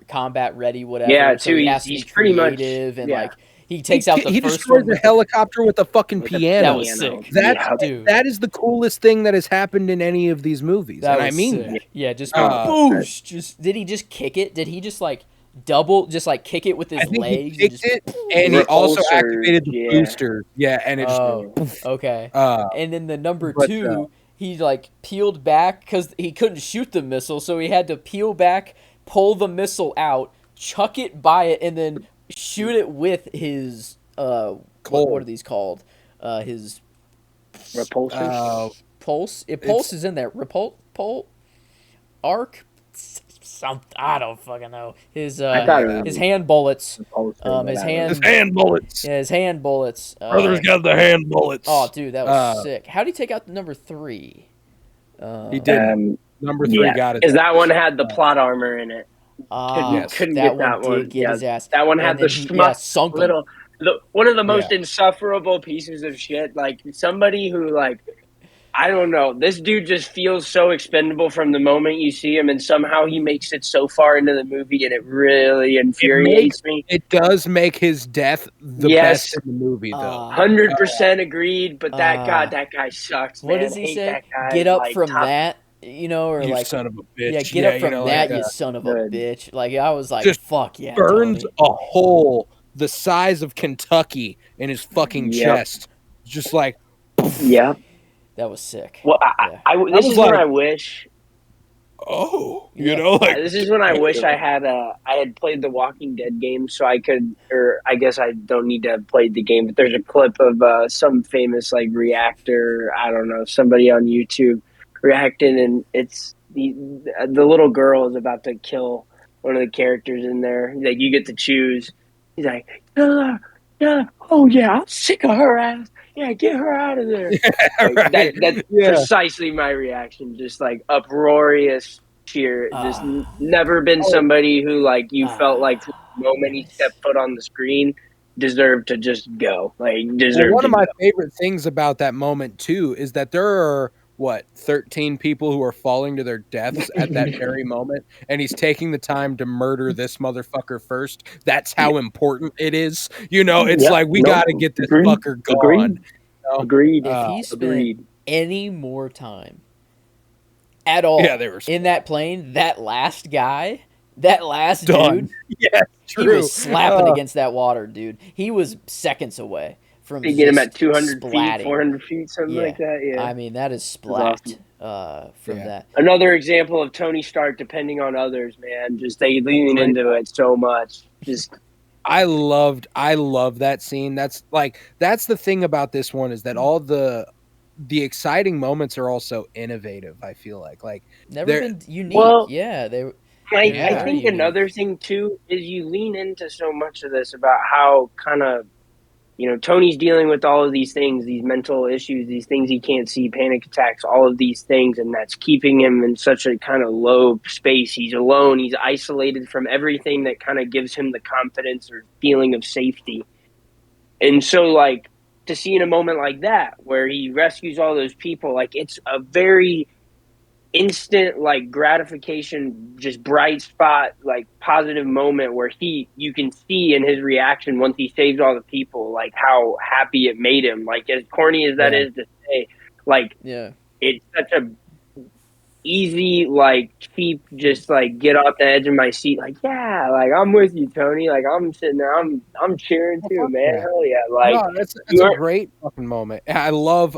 combat ready, whatever. Yeah, so too. he has to be He's pretty much creative and yeah. like he takes out the he first destroys one. the helicopter with a fucking piano. That was sick. Dude. That is the coolest thing that has happened in any of these movies, That and was I mean sick. that. Yeah, just boosh. Just did he just kick it? Did he just like kick it with his legs? He kicked it, and he also activated the booster. Yeah, and it just okay. And then the number 2, he like peeled back because he couldn't shoot the missile, so he had to peel back, pull the missile out, chuck it by it, and then shoot it with his what are these called? His repulsor. Pulse. Pulse is in there. Arc. I don't fucking know. His hand bullets. His hand bullets. Yeah, his hand bullets. Brother's got the hand bullets. Oh, dude, that was sick. How did he take out the number 3? He did. Number 3 got it. Because that one had the plot armor in it. Couldn't get that one. Get his ass. That one had sunk little. One of the most insufferable pieces of shit. Like, somebody who, like, I don't know. This dude just feels so expendable from the moment you see him, and somehow he makes it so far into the movie, and it really infuriates me. It does make his death the best in the movie, though. 100% agreed, but that guy sucks, man. What does he say? Get up from that, or you like, son of a bitch. Yeah, get up from that, you son of a bitch. Like, I was like, just fuck yeah. Burns a hole the size of Kentucky in his fucking chest. Just like, yeah. That was sick. Well, this is when I wish. This is when I wish I had played the Walking Dead game, so I could, or I guess I don't need to have played the game. But there's a clip of some famous like reactor. I don't know, somebody on YouTube reacting, and it's the little girl is about to kill one of the characters in there. Like, you get to choose. He's like, yeah, oh yeah, I'm sick of her ass. Yeah, get her out of there. That's precisely my reaction. Just like uproarious cheer. Just never been somebody who like you felt like from the moment he stepped foot on the screen deserved to just go. Like, deserved. One of my favorite things about that moment too is that there are 13 people who are falling to their deaths at that very moment, and he's taking the time to murder this motherfucker first. That's how important it is. It's like, we got to get this fucker gone. Agreed. If he spent any more time at all in that plane, that last guy, that last dude, he was slapping against that water, dude. He was seconds away from you get him at 200 feet, 400 feet, something like that. Yeah, I mean, that is splat from that. Another example of Tony Stark depending on others, man. Just they lean into it so much. Just I love that scene. That's the thing about this one, is that all the exciting moments are also innovative. I feel like never been unique. Well, they. I think another thing too is you lean into so much of this about how kind of, Tony's dealing with all of these things, these mental issues, these things he can't see, panic attacks, all of these things, and that's keeping him in such a kind of low space. He's alone. He's isolated from everything that kind of gives him the confidence or feeling of safety. And so, like, to see in a moment like that where he rescues all those people, like, it's a very instant, like, gratification, just bright spot, like, positive moment where you can see in his reaction once he saves all the people, like, how happy it made him. Like, as corny as that is to say, like, it's such a easy, like, cheap, just like get off the edge of my seat, like, yeah, like, I'm with you, Tony. Like, I'm sitting there, I'm cheering too, man. Hell yeah! Like, that's a great fucking moment. I love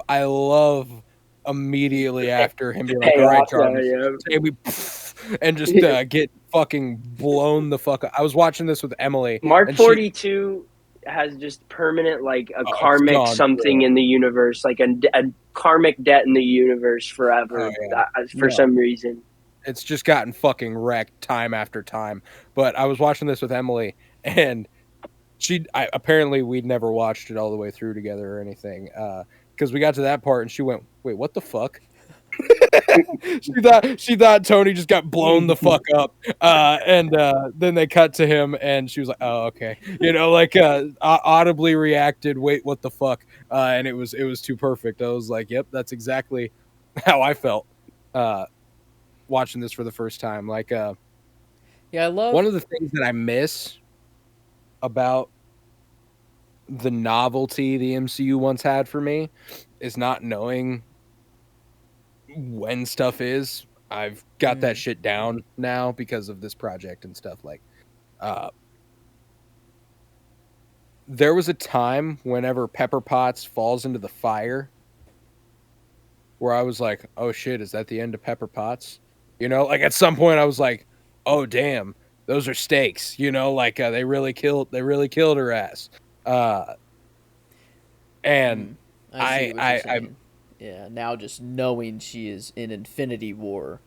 immediately after him being like, all right, Jarvis, and just get fucking blown the fuck up. I was watching this with Emily. Mark 42 has just permanent, like, a karmic something in the universe, like a karmic debt in the universe forever for some reason. It's just gotten fucking wrecked time after time. But I was watching this with Emily, and apparently we'd never watched it all the way through together or anything. Because we got to that part and she went, "Wait, what the fuck?" she thought Tony just got blown the fuck up. And then they cut to him and she was like, "Oh, okay." Like audibly reacted, "Wait, what the fuck?" And it was too perfect. I was like, "Yep, that's exactly how I felt watching this for the first time." Like Yeah, I love. one of the things that I miss about the novelty the MCU once had for me is not knowing when stuff is. I've got that shit down now because of this project and stuff. Like there was a time whenever Pepper Potts falls into the fire where I was like, "Oh shit, is that the end of Pepper Potts?" Like at some point I was like, "Oh damn, those are stakes." Like they really killed her ass. And I see what you're I saying. Yeah, now just knowing she is in Infinity War,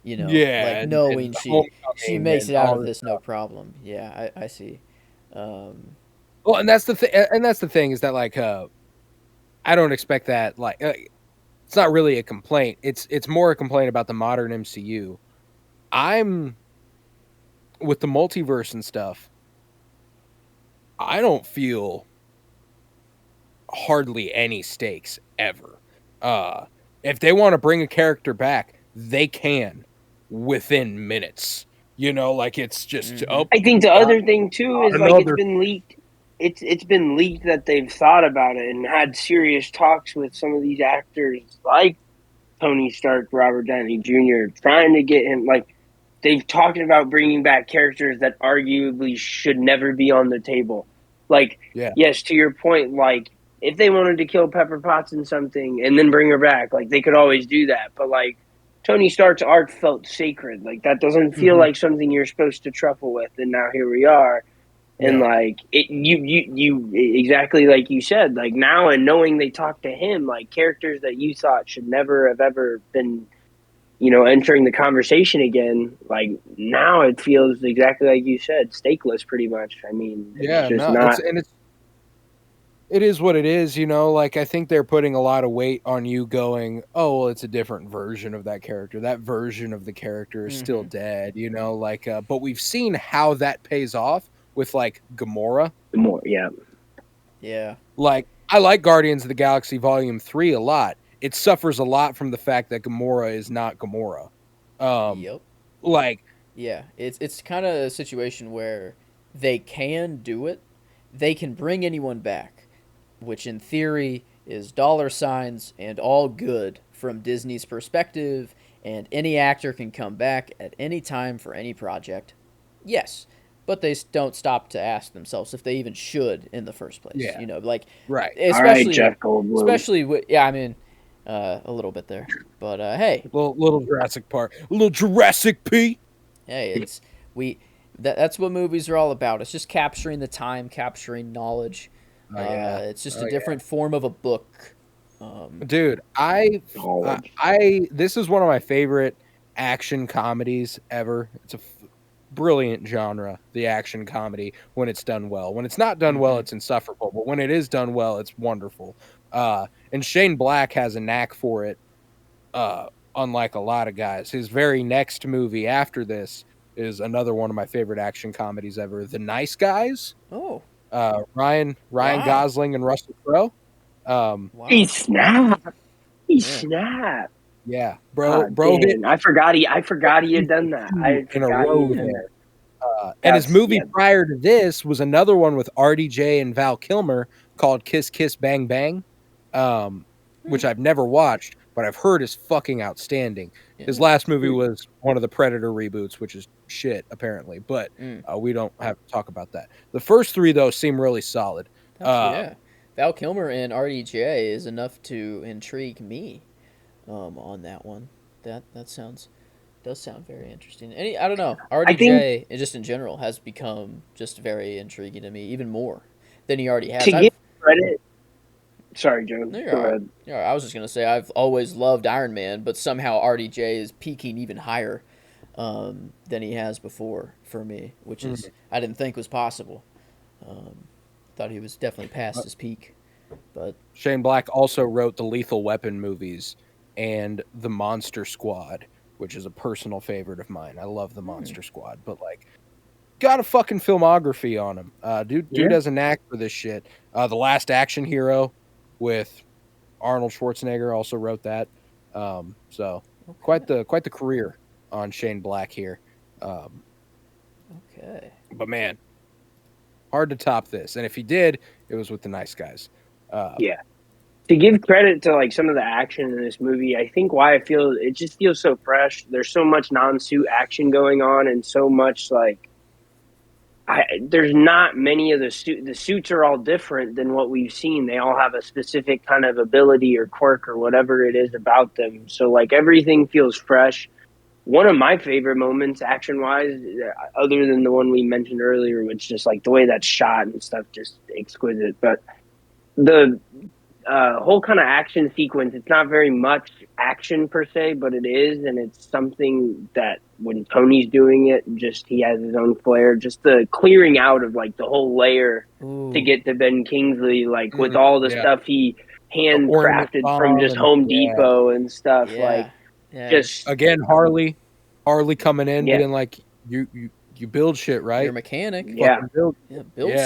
like yeah, and knowing she Homecoming makes and it out all of this this no stuff. problem. Yeah, I see. Um, Well, and that's the thing. And that's the thing is that like I don't expect that. Like it's not really a complaint. It's more a complaint about the modern MCU. I'm with the multiverse and stuff. I don't feel hardly any stakes ever. If they want to bring a character back, they can within minutes. Like it's just I think the other thing too is like it's another. been leaked. It's been leaked that they've thought about it and had serious talks with some of these actors, like Tony Stark, Robert Downey Jr., trying to get him. Like they've talked about bringing back characters that arguably should never be on the table. Like, Yeah. yes, to your point, like if they wanted to kill Pepper Potts in something and then bring her back, like they could always do that. But like Tony Stark's arc felt sacred. Like that doesn't feel like something you're supposed to truffle with. And now here we are. And Yeah. like it, you exactly like you said. Like now, and knowing they talked to him, like characters that you thought should never have ever been, entering the conversation again. Like now, it feels exactly like you said, stakeless, pretty much. I mean, it's Yeah, just no, not. it is what it is, like I think they're putting a lot of weight on you going, "Oh, well, it's a different version of that character. That version of the character is still dead," like but we've seen how that pays off with like Gamora. More, yeah. yeah, Like I like Guardians of the Galaxy Volume 3 a lot. It suffers a lot from the fact that Gamora is not Gamora. yep. Like Yeah, it's kind of a situation where they can do it. They can bring anyone back, which in theory is dollar signs and all good from Disney's perspective, and any actor can come back at any time for any project. Yes, but they don't stop to ask themselves if they even should in the first place. yeah, Like right. All right, especially Jeff Goldblum. especially yeah, I mean a little bit there. But hey, Little Jurassic Park. A little Jurassic P. hey, it's we that's what movies are all about. It's just capturing the time, capturing knowledge. Oh yeah. It's just Oh a yeah. different form of a book. Dude, Knowledge. I this is one of my favorite action comedies ever. It's a brilliant genre, the action comedy, when it's done well. When it's not done well, it's insufferable, but when it is done well, it's wonderful. And Shane Black has a knack for it, unlike a lot of guys. His very next movie after this is another one of my favorite action comedies ever, The Nice Guys. Oh, Ryan wow, Gosling and Russell Crowe. He wow, snapped. He yeah, snapped. Yeah, Ah, bro hit dang! I forgot he had done that. I in a forgot he row had done there. that. And his That's movie yeah. prior to this was another one with RDJ and Val Kilmer called Kiss Kiss Bang Bang, which I've never watched, but I've heard is fucking outstanding. His yeah. last movie was one of the Predator reboots, which is shit apparently, but we don't have to talk about that. The first three though seem really solid. That's yeah. Val Kilmer and RDJ is enough to intrigue me. On that one, that does sound very interesting. I don't know. I think RDJ, just in general, has become just very intriguing to me, even more than he already has. to give credit. Sorry, Joe. No, you're Go all right. ahead. You're all right. I was just gonna say I've always loved Iron Man, but somehow RDJ is peaking even higher than he has before for me, which is I didn't think was possible. thought he was definitely past his peak. But Shane Black also wrote the Lethal Weapon movies and the Monster Squad, which is a personal favorite of mine. I love the Monster Squad, but like, got a fucking filmography on him. Dude has a knack for this shit. The Last Action Hero with Arnold Schwarzenegger also wrote that. So quite the career on Shane Black here. okay. But man, hard to top this. And if he did, it was with the Nice Guys. Yeah. To give credit to like some of the action in this movie, I think why I feel it just feels so fresh. There's so much non-suit action going on, and so much like there's not many of the suits are all different than what we've seen. They all have a specific kind of ability or quirk or whatever it is about them. So like everything feels fresh. One of my favorite moments, action wise, other than the one we mentioned earlier, was just like the way that's shot and stuff, just exquisite. But the whole kind of action sequence, it's not very much action per se, but it is, and it's something that when Tony's doing it, just he has his own flair. Just the clearing out of like the whole layer to get to Ben Kingsley, like with all the stuff he handcrafted from just Home Depot and stuff, like just again Harley coming in being like, you build shit, right? You're a mechanic. Build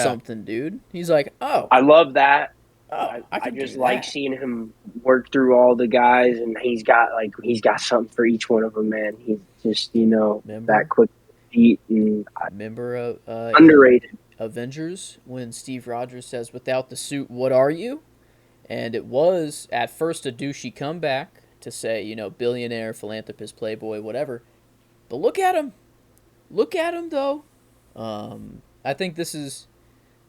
something, dude. He's like, oh, I love that. Oh, I just like seeing him work through all the guys, and he's got something for each one of them, man. He's just that quick feet and remember underrated. Avengers when Steve Rogers says, "Without the suit, what are you?" And it was at first a douchey comeback to say, billionaire, philanthropist, playboy, whatever. But look at him though. I think this is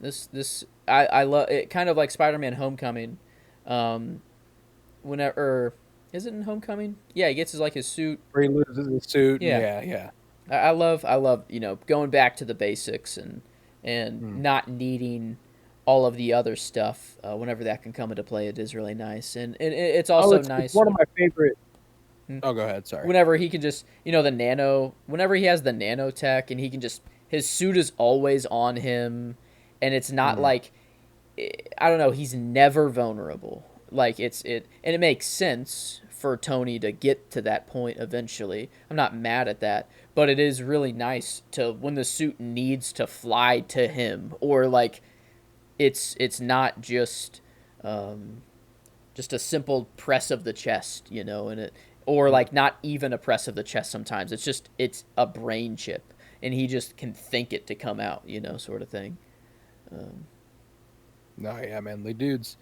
this. I love it, kind of like Spider-Man: Homecoming. Whenever is it in Homecoming? Yeah, he gets his suit. Where he loses his suit. Yeah. I love going back to the basics and not needing all of the other stuff. Whenever that can come into play, it is really nice, and it's also nice. It's one of my favorite. Oh, go ahead. Sorry. Whenever he can just the nano. Whenever he has the nanotech, and he can just his suit is always on him. And it's not like, I don't know, he's never vulnerable. Like, and it makes sense for Tony to get to that point eventually. I'm not mad at that. But it is really nice to, when the suit needs to fly to him, or like, it's not just a simple press of the chest, and it, or like not even a press of the chest sometimes. It's a brain chip, and he just can think it to come out, sort of thing. No, yeah, man, the dude's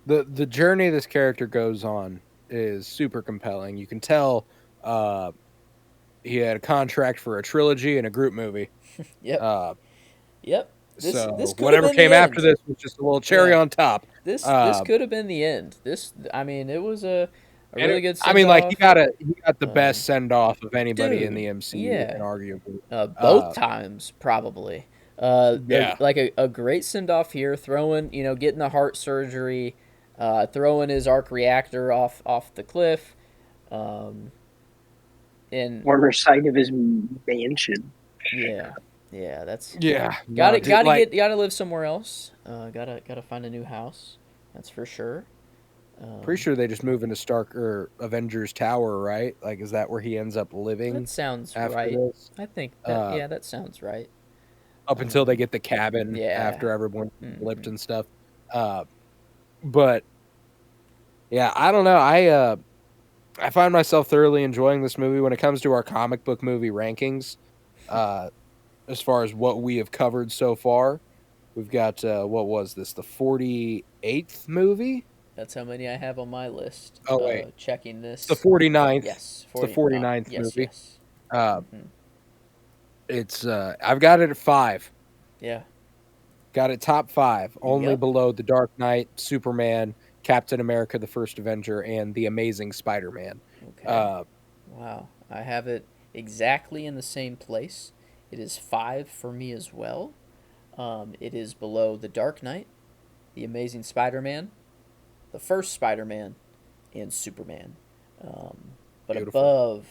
the journey this character goes on is super compelling. You can tell he had a contract for a trilogy and a group movie. Yep. This whatever came after this was just a little cherry on top. This could have been the end. It was a really good send-off. I mean, like, he got the best send off of anybody in the MCU, arguably. Both times, probably. Like a great send-off here, getting the heart surgery, throwing his arc reactor off the cliff, and former site of his mansion. That's gotta live somewhere else. Gotta find a new house. That's for sure. Pretty sure they just move into Stark or Avengers Tower, right? Like, is that where he ends up living? That sounds right. This? I think that that sounds right. Up until they get the cabin after everyone flipped and stuff. But yeah, I don't know. I find myself thoroughly enjoying this movie when it comes to our comic book movie rankings. As far as what we have covered so far, we've got what was this, the 48th movie? That's how many I have on my list. Oh wait, checking this. The 49th. Yes, the 49th movie. Yes. It's I've got it at 5. Yeah. Got it top 5, only below The Dark Knight, Superman, Captain America: The First Avenger, and The Amazing Spider-Man. Okay. Wow, I have it exactly in the same place. It is 5 for me as well. It is below The Dark Knight, The Amazing Spider-Man, The First Spider-Man, and Superman. But beautiful. Above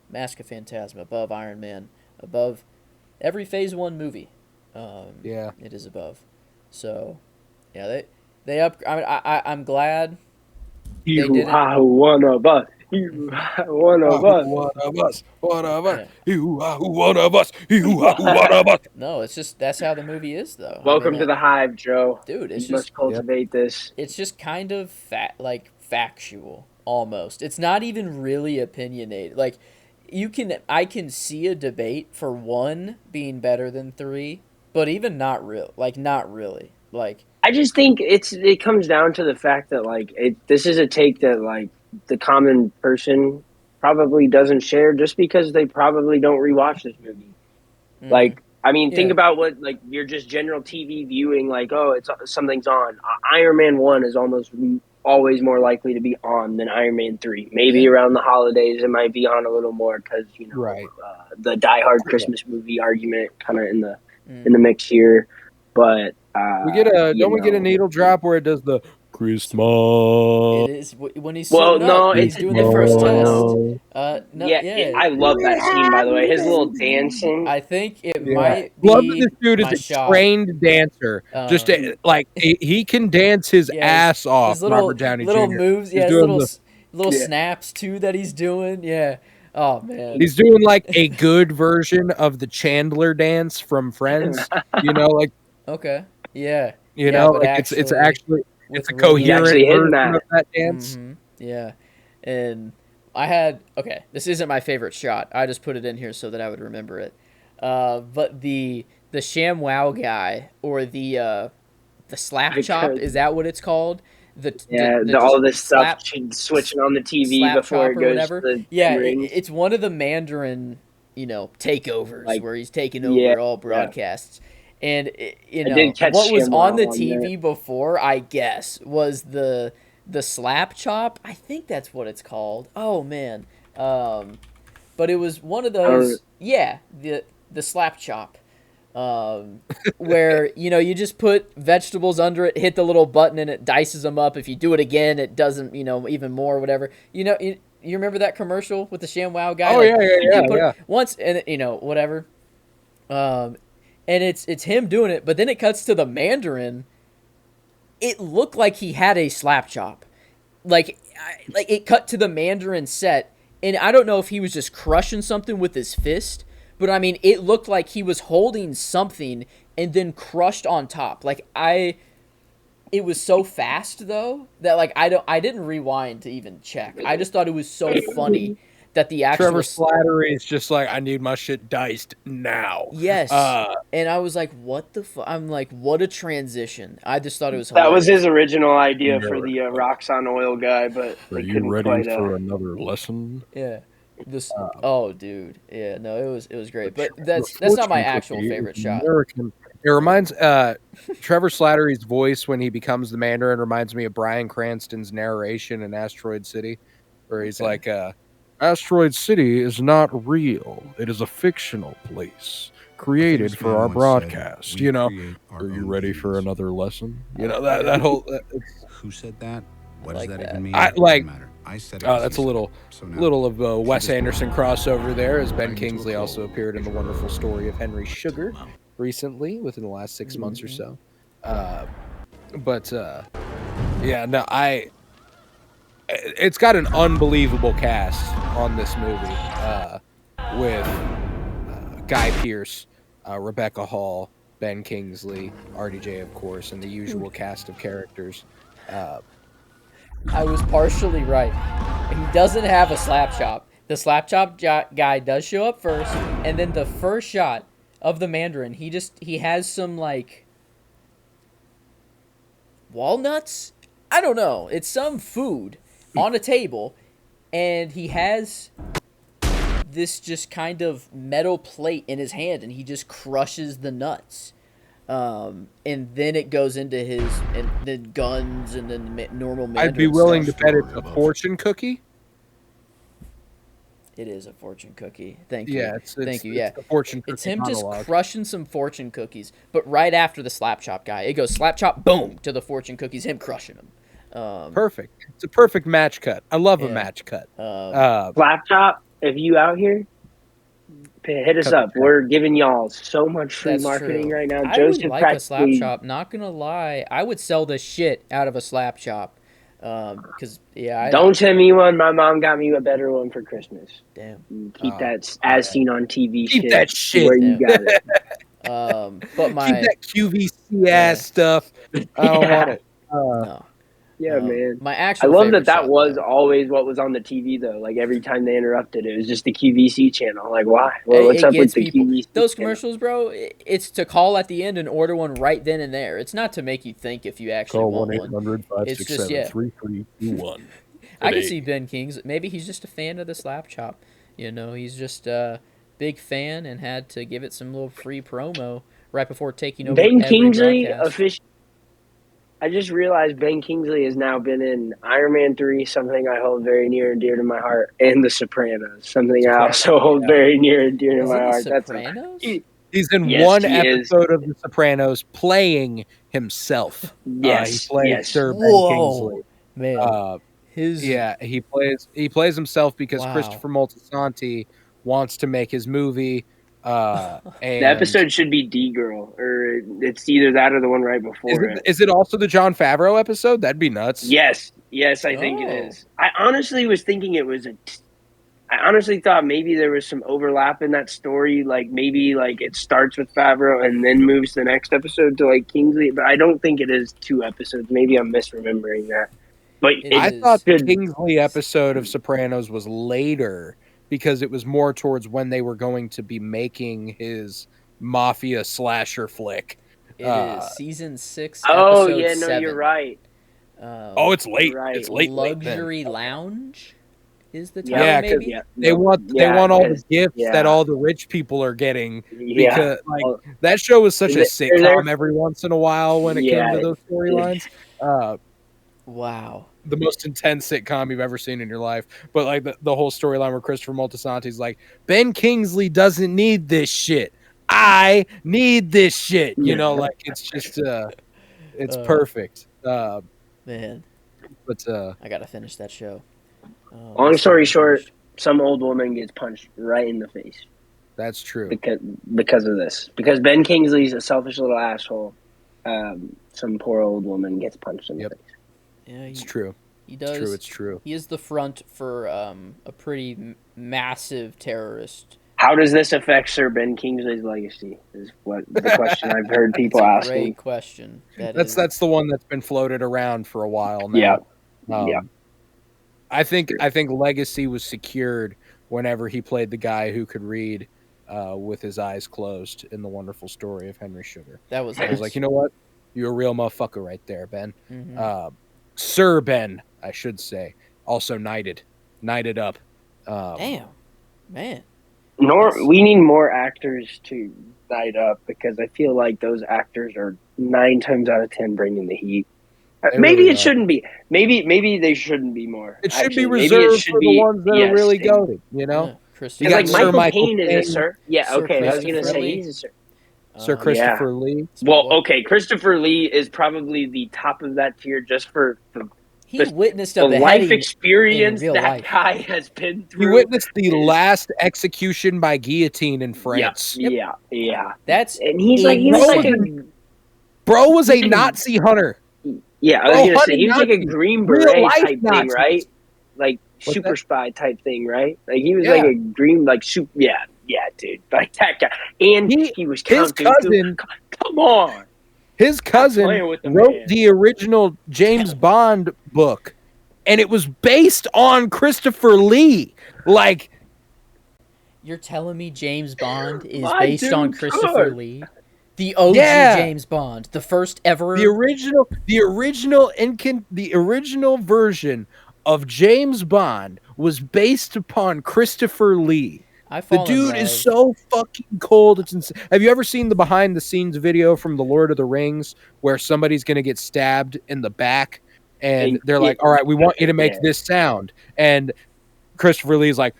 Mask of Phantasm, above Iron Man, above every Phase 1 movie. It is above. So yeah, they up. I'm glad they You didn't. are one of us. You Mhm. are one of us. One of us, one of us. Yeah. You are one of us. You are one of us. No, it's just that's how the movie is, though. I mean, Welcome to the hive, Joe. dude, You must cultivate this. it's just kind of factual almost. It's not even really opinionated. Like I can see a debate for 1 being better than 3, but even not really. Like I just think it comes down to the fact that like this is a take that like the common person probably doesn't share just because they probably don't rewatch this movie. mhm. Like, I mean, think Yeah. about what like your just general TV viewing. Like, oh, it's something's on. Iron Man 1 is almost always more likely to be on than Iron Man 3. Maybe Yeah. around the holidays it might be on a little more because Right. the Die Hard Christmas movie argument kind of in the Mhm. mix here. But We get don't we get a needle drop where it does the It Christmas? is when he's well, suiting up, no, when it's he's a doing the different first one test. though. No, Yeah, yeah. I love that scene by the way. His little dancing. I think it Yeah. might Love that be this dude is my a shot. trained dancer. Just Um, like he can dance his yeah, ass off, his Robert Downey little Jr. moves. He's Yeah, his doing the little Yeah. snaps too that he's doing. Yeah. Oh man. he's doing like a good version of the Chandler dance from Friends. Like Okay. Yeah. Yeah, but like it's actually actually it's with a He's women. coherent actually hitting version of that. that dance. Yeah. And okay, this isn't my favorite shot. I just put it in here so that I would remember it. But the ShamWow guy or the slap chop, is that what it's called? Yeah, The all this stuff slap switching on the TV slap before chop it or goes to whatever. the Yeah, rings. it's one of the Mandarin, takeovers Like, where he's taking yeah, over all yeah. broadcasts. And I did catch what was on ShamWow the on that. TV before, I guess, was the slap chop. I think that's what it's called. Oh man. But it was one of I don't, those, yeah, the slap chop, um, where you just put vegetables under it, hit the little button, and it dices them up. If you do it again, it doesn't, even more, whatever. You remember that commercial with the ShamWow guy? Oh Like yeah, yeah, you yeah, put yeah. once, and whatever. Um, and it's him doing it, but then it cuts to the Mandarin. It looked like he had a slap chop, like it cut to the Mandarin set, and I don't know if he was just crushing something with his fist, but I mean, it looked like he was holding something and then crushed on top. It was so fast though that I didn't rewind to even check. I just thought it was so funny that the Trevor actual Slattery is just like, I need my shit diced now. yes, and I was like, what the fuck? I'm like, what a transition! I just thought it was that was his hilarious. original idea for Are the rocks on oil guy, but they couldn't quite. another lesson? Yeah. This Um, oh dude. Yeah, no, it was great. But the that's not my fortune actual cookie is favorite shot. American. It reminds Trevor Slattery's voice when he becomes the Mandarin reminds me of Bryan Cranston's narration in Asteroid City, where he's Okay. like, "Asteroid City is not real; it is a fictional place created for our broadcast." Are you ready for another lesson? That whole. Who said that? I What does like that that. even mean? I like. Doesn't matter. I said it. That's a little of Wes Anderson crossover there, as Ben Bang into a Kingsley also cold. appeared in the wonderful story of Henry Sugar recently, within the last 6 months or so. But yeah, no, it's got an unbelievable cast on this movie, with Guy Pearce, Rebecca Hall, Ben Kingsley, RDJ, of course, and the usual cast of characters. I was partially right. He doesn't have a slap chop. The slap chop guy does show up first, and then the first shot of the Mandarin, he has some like walnuts. I don't know. It's some food on a table, and he has this just kind of metal plate in his hand, and he just crushes the nuts. And then it goes into and then guns, and then normal Mandarin I'd be willing to stuff. bet it's a fortune cookie. It is a fortune cookie. Thank Yeah, you. it's Thank you. Yeah. a fortune cookie It's him just monologue. crushing some fortune cookies, but right after the slap chop guy, it goes slap chop, boom, to the fortune cookies, him crushing them. Perfect. It's a perfect match cut. I love a Yeah. match cut. Um, Slap chop, if you out here, Hit us Cut the up. check. We're giving y'all so much free That's marketing true. right now. I would Joseph like a slap practically. shop. Not gonna lie, I would sell the shit out of a slap shop. Because Don't send me one. My mom got me a better one for Christmas. damn. Keep that yeah. as seen on TV Keep shit. that shit. Where you got it. But Keep my that QVC ass stuff. I don't want it. no. Yeah, man. My I actual love favorite that shot, was though. always what was on the TV though. Like every time they interrupted, it was just the QVC channel. Like why? Well, what's It up with gets the people. QVC Those channel? commercials, bro. It's to call at the end and order one right then and there. It's not to make you think if you actually Call want one. 1-800-567-3321. I can see Ben Kingsley. Maybe he's just a fan of the slap chop. You know, he's just a big fan and had to give it some little free promo right before taking over Ben every Kingsley broadcast. I just realized Ben Kingsley has now been in Iron Man 3, something I hold very near and dear to my heart, and The Sopranos, something I also hold very near and dear to Is my it The heart. Sopranos? He's in Yes, one he is. episode of The Sopranos playing himself. He Yes, plays yes. Sir Ben Whoa, Kingsley. man. His He plays himself because Wow. Christopher Moltisanti wants to make his movie. The And episode should be D-Girl, or it's either that or the one right before it. is it also the Jon Favreau episode? That'd be nuts. Yes, I think it Oh. is. I honestly was thinking it was I honestly thought maybe there was some overlap in that story. Like maybe like it starts with Favreau and then moves the next episode to like Kingsley. But I don't think it is 2 episodes. Maybe I'm misremembering that. But I is- thought the should- Kingsley episode of Sopranos was later because it was more towards when they were going to be making his mafia slasher flick. It is season 6, Oh episode yeah, no, 7. you're right. It's late. Right. It's late. Luxury Lounge is the title, Yeah, maybe. They want all the gifts that all the rich people are getting because that show was such a sitcom every once in a while when it came to those storylines. Wow. The most intense sitcom you've ever seen in your life. But like the whole storyline where Christopher Moltisanti's like, Ben Kingsley doesn't need this shit. I need this shit. You know, like it's just it's perfect. Man, but I gotta finish that show. Long story short, some old woman gets punched right in the face. That's true. Because of this. Because Ben Kingsley's a selfish little asshole. Some poor old woman gets punched in the face. Yeah, it's true. He does. It's true. He is the front for a pretty massive terrorist. How does this affect Sir Ben Kingsley's legacy? Is what the question I've heard people asking. Great question. That's the one that's been floated around for a while now. Yeah. I think legacy was secured whenever he played the guy who could read with his eyes closed in The Wonderful Story of Henry Sugar. That was I was like, you know what? You're a real motherfucker right there, Ben. Mm-hmm. Sir Ben, I should say, also knighted up. Damn, man. We need more actors to knight up because I feel like those actors are 9 times out of 10 bringing the heat. Maybe it shouldn't be. Maybe they shouldn't be more. It should be reserved for the ones that are really goaded. You know, you got like Michael Caine is a sir. Yeah, okay. I was gonna say he's a sir. Sir Christopher Lee. Well, okay, Christopher Lee is probably the top of that tier just for he witnessed the life experience that guy has been through. He witnessed the last execution by guillotine in France. Yeah. And bro was a Nazi hunter. Yeah, I was gonna say he was like a Green Beret type thing, right? Like super spy type thing, right? Like he was like a green, like super. Yeah, dude, like that guy, and he was counting. His cousin, come on, his cousin wrote the original James Bond book, and it was based on Christopher Lee. Like, you're telling me James Bond is based on Christopher Lee? The OG James Bond, the first ever, the original version of James Bond was based upon Christopher Lee. The dude is so fucking cold. It's insane. Have you ever seen the behind the scenes video from The Lord of the Rings where somebody's going to get stabbed in the back and they're like, all right, we want you to make this sound. And Christopher Lee's like,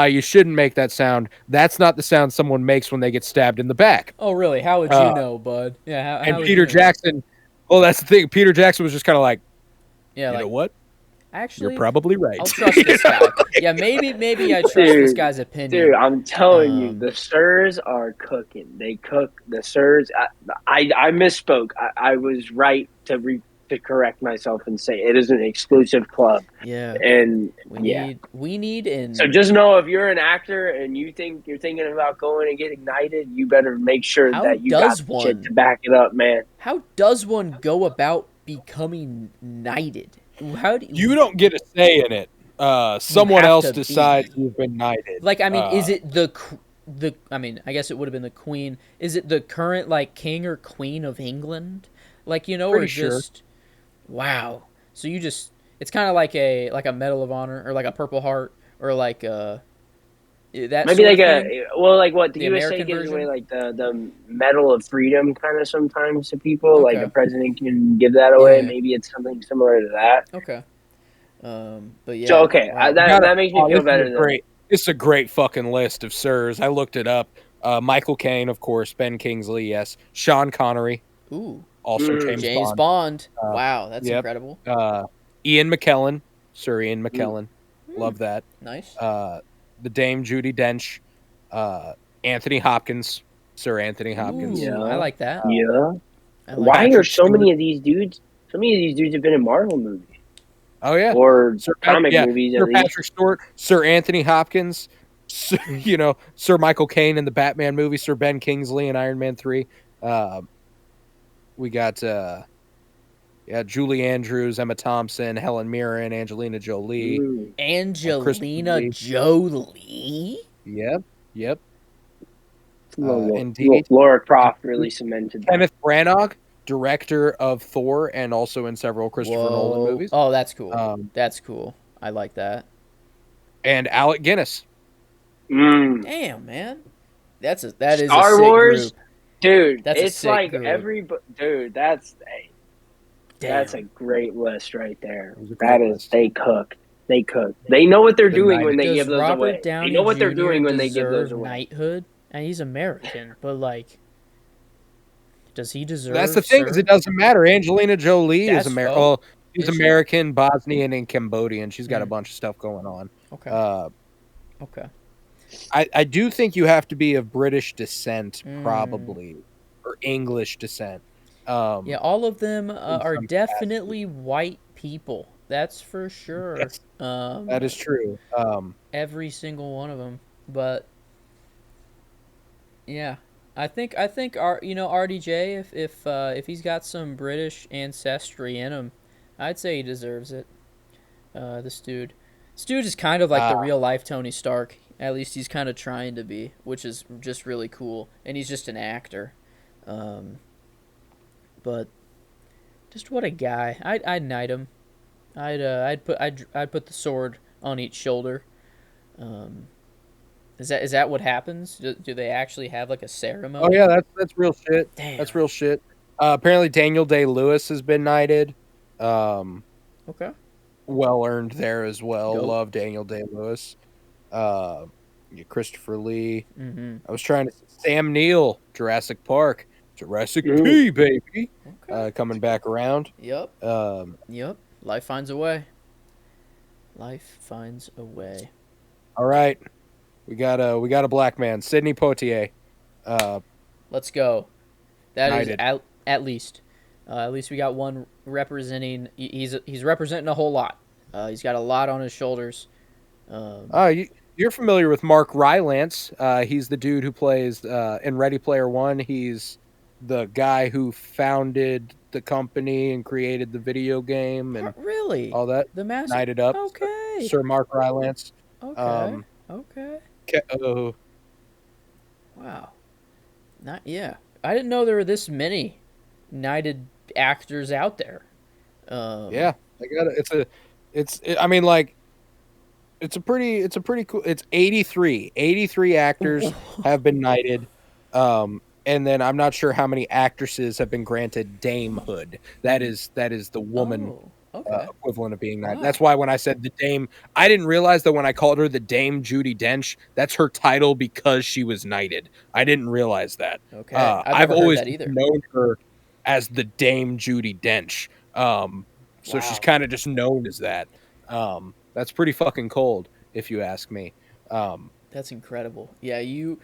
you shouldn't make that sound. That's not the sound someone makes when they get stabbed in the back. Oh, really? How would you know, bud? Yeah. And Peter Jackson, well, that's the thing. Peter Jackson was just kind of like, you know what? Actually, You're probably right. I'll trust this guy. Yeah, maybe I trust this guy's opinion. Dude, I'm telling you, Um, the Sirs are cooking. They cook the Sirs. I misspoke. I was right to correct myself and say it is an exclusive club. Yeah, And we need so in. just know if you're an actor and you're thinking about going and getting knighted, you better make sure How that you got does shit one? to back it up, man. How does one go about becoming knighted? How do You don't get a say in it. Someone have else to decides be. you've been knighted. Like, I mean, is it the? I mean, I guess it would have been the queen. Is it the current like king or queen of England? Like, you know, Pretty or sure. just wow. So you just it's kind of like a Medal of Honor or like a Purple Heart or like that Maybe sort like of thing. like what the The USA American gives away version. like the Medal of Freedom kind of sometimes to people. Like Okay. the president can give that Yeah. away. Yeah. Maybe it's something similar to that. Okay. But So yeah. okay, Wow. that makes me Oh, feel better than this is a great fucking list of sirs. I looked it up. Michael Caine, of course. Ben Kingsley, yes. Sean Connery, Ooh. also James James Bond. Bond. Uh, Wow, that's yep. incredible. Ian McKellen, Sir Ian McKellen. Love that. Nice. The Dame Judi Dench. Anthony Hopkins, Sir Anthony Hopkins. Ooh, I like that. yeah. I like Why that. are Patrick so Stewart. many of these dudes? So many of these dudes have been in Marvel movies Oh yeah, or Sir comic movies Sir at least. Patrick Stewart, Sir Anthony Hopkins, Sir, Sir Michael Caine in the Batman movie, Sir Ben Kingsley in Iron Man 3. We got Julie Andrews, Emma Thompson, Helen Mirren, Angelina Jolie, Angelina Lee. Jolie. Yep. Well, Indeed. Laura Croft really cemented that. Kenneth Branagh, director of Thor and also in several Christopher Nolan movies. Oh, that's cool. That's cool. I like that. And Alec Guinness. Damn, man. That is a Star sick Wars, group. dude. That's a It's sick like group. dude. That's a great list right there. It was a great list. They cook. They cook. They know what they're doing when they Does give those Robert away. Downey They know what they're Jr. doing when they give those deserve away. knighthood? And he's American, but like, does he deserve? That's the thing, is it doesn't matter. Angelina Jolie is That's- American. oh, Well, she's is she? American, Bosnian, and Cambodian. She's got a bunch of stuff going on. Okay. Okay. I do think you have to be of British descent, probably, or English descent. Yeah, all of them are some definitely white people. That's for sure. Yes, that is true. Every single one of them. But yeah, I think RDJ, if he's got some British ancestry in him, I'd say he deserves it. This dude is kind of like the real life Tony Stark. At least he's kind of trying to be, which is just really cool. And he's just an actor. But just what a guy. I'd knight him. I'd put the sword on each shoulder. Is that what happens? Do they actually have like a ceremony? Oh yeah, that's real shit. Damn. That's real shit. Apparently Daniel Day-Lewis has been knighted. Okay. Well earned there as well. Dope. Love Daniel Day-Lewis. Christopher Lee. Mm-hmm. I was trying to Sam Neill, Jurassic Park. Jurassic P, baby. Okay. Coming back around. Yep. Yep. Life finds a way. Life finds a way. All right. We got a black man, Sidney Poitier. Let's go. That knighted. is at least we got one representing. He's representing a whole lot. He's got a lot on his shoulders. You're familiar with Mark Rylance. He's the dude who plays in Ready Player One. He's the guy who founded the company and created the video game and really all that. The master Knighted up. Okay. Sir Mark Rylance. Okay. Okay. Wow. I didn't know there were this many knighted actors out there. Yeah, I got it. It's a pretty cool. It's 83 actors have been knighted. And then I'm not sure how many actresses have been granted damehood. That is the woman equivalent of being knighted. Wow. That's why when I said the dame, I didn't realize that when I called her the Dame Judi Dench, that's her title because she was knighted. I didn't realize that. Okay, I've never always heard that either. known her as the Dame Judi Dench. So she's kind of just known as that. That's pretty fucking cold, if you ask me. That's incredible. Yeah, you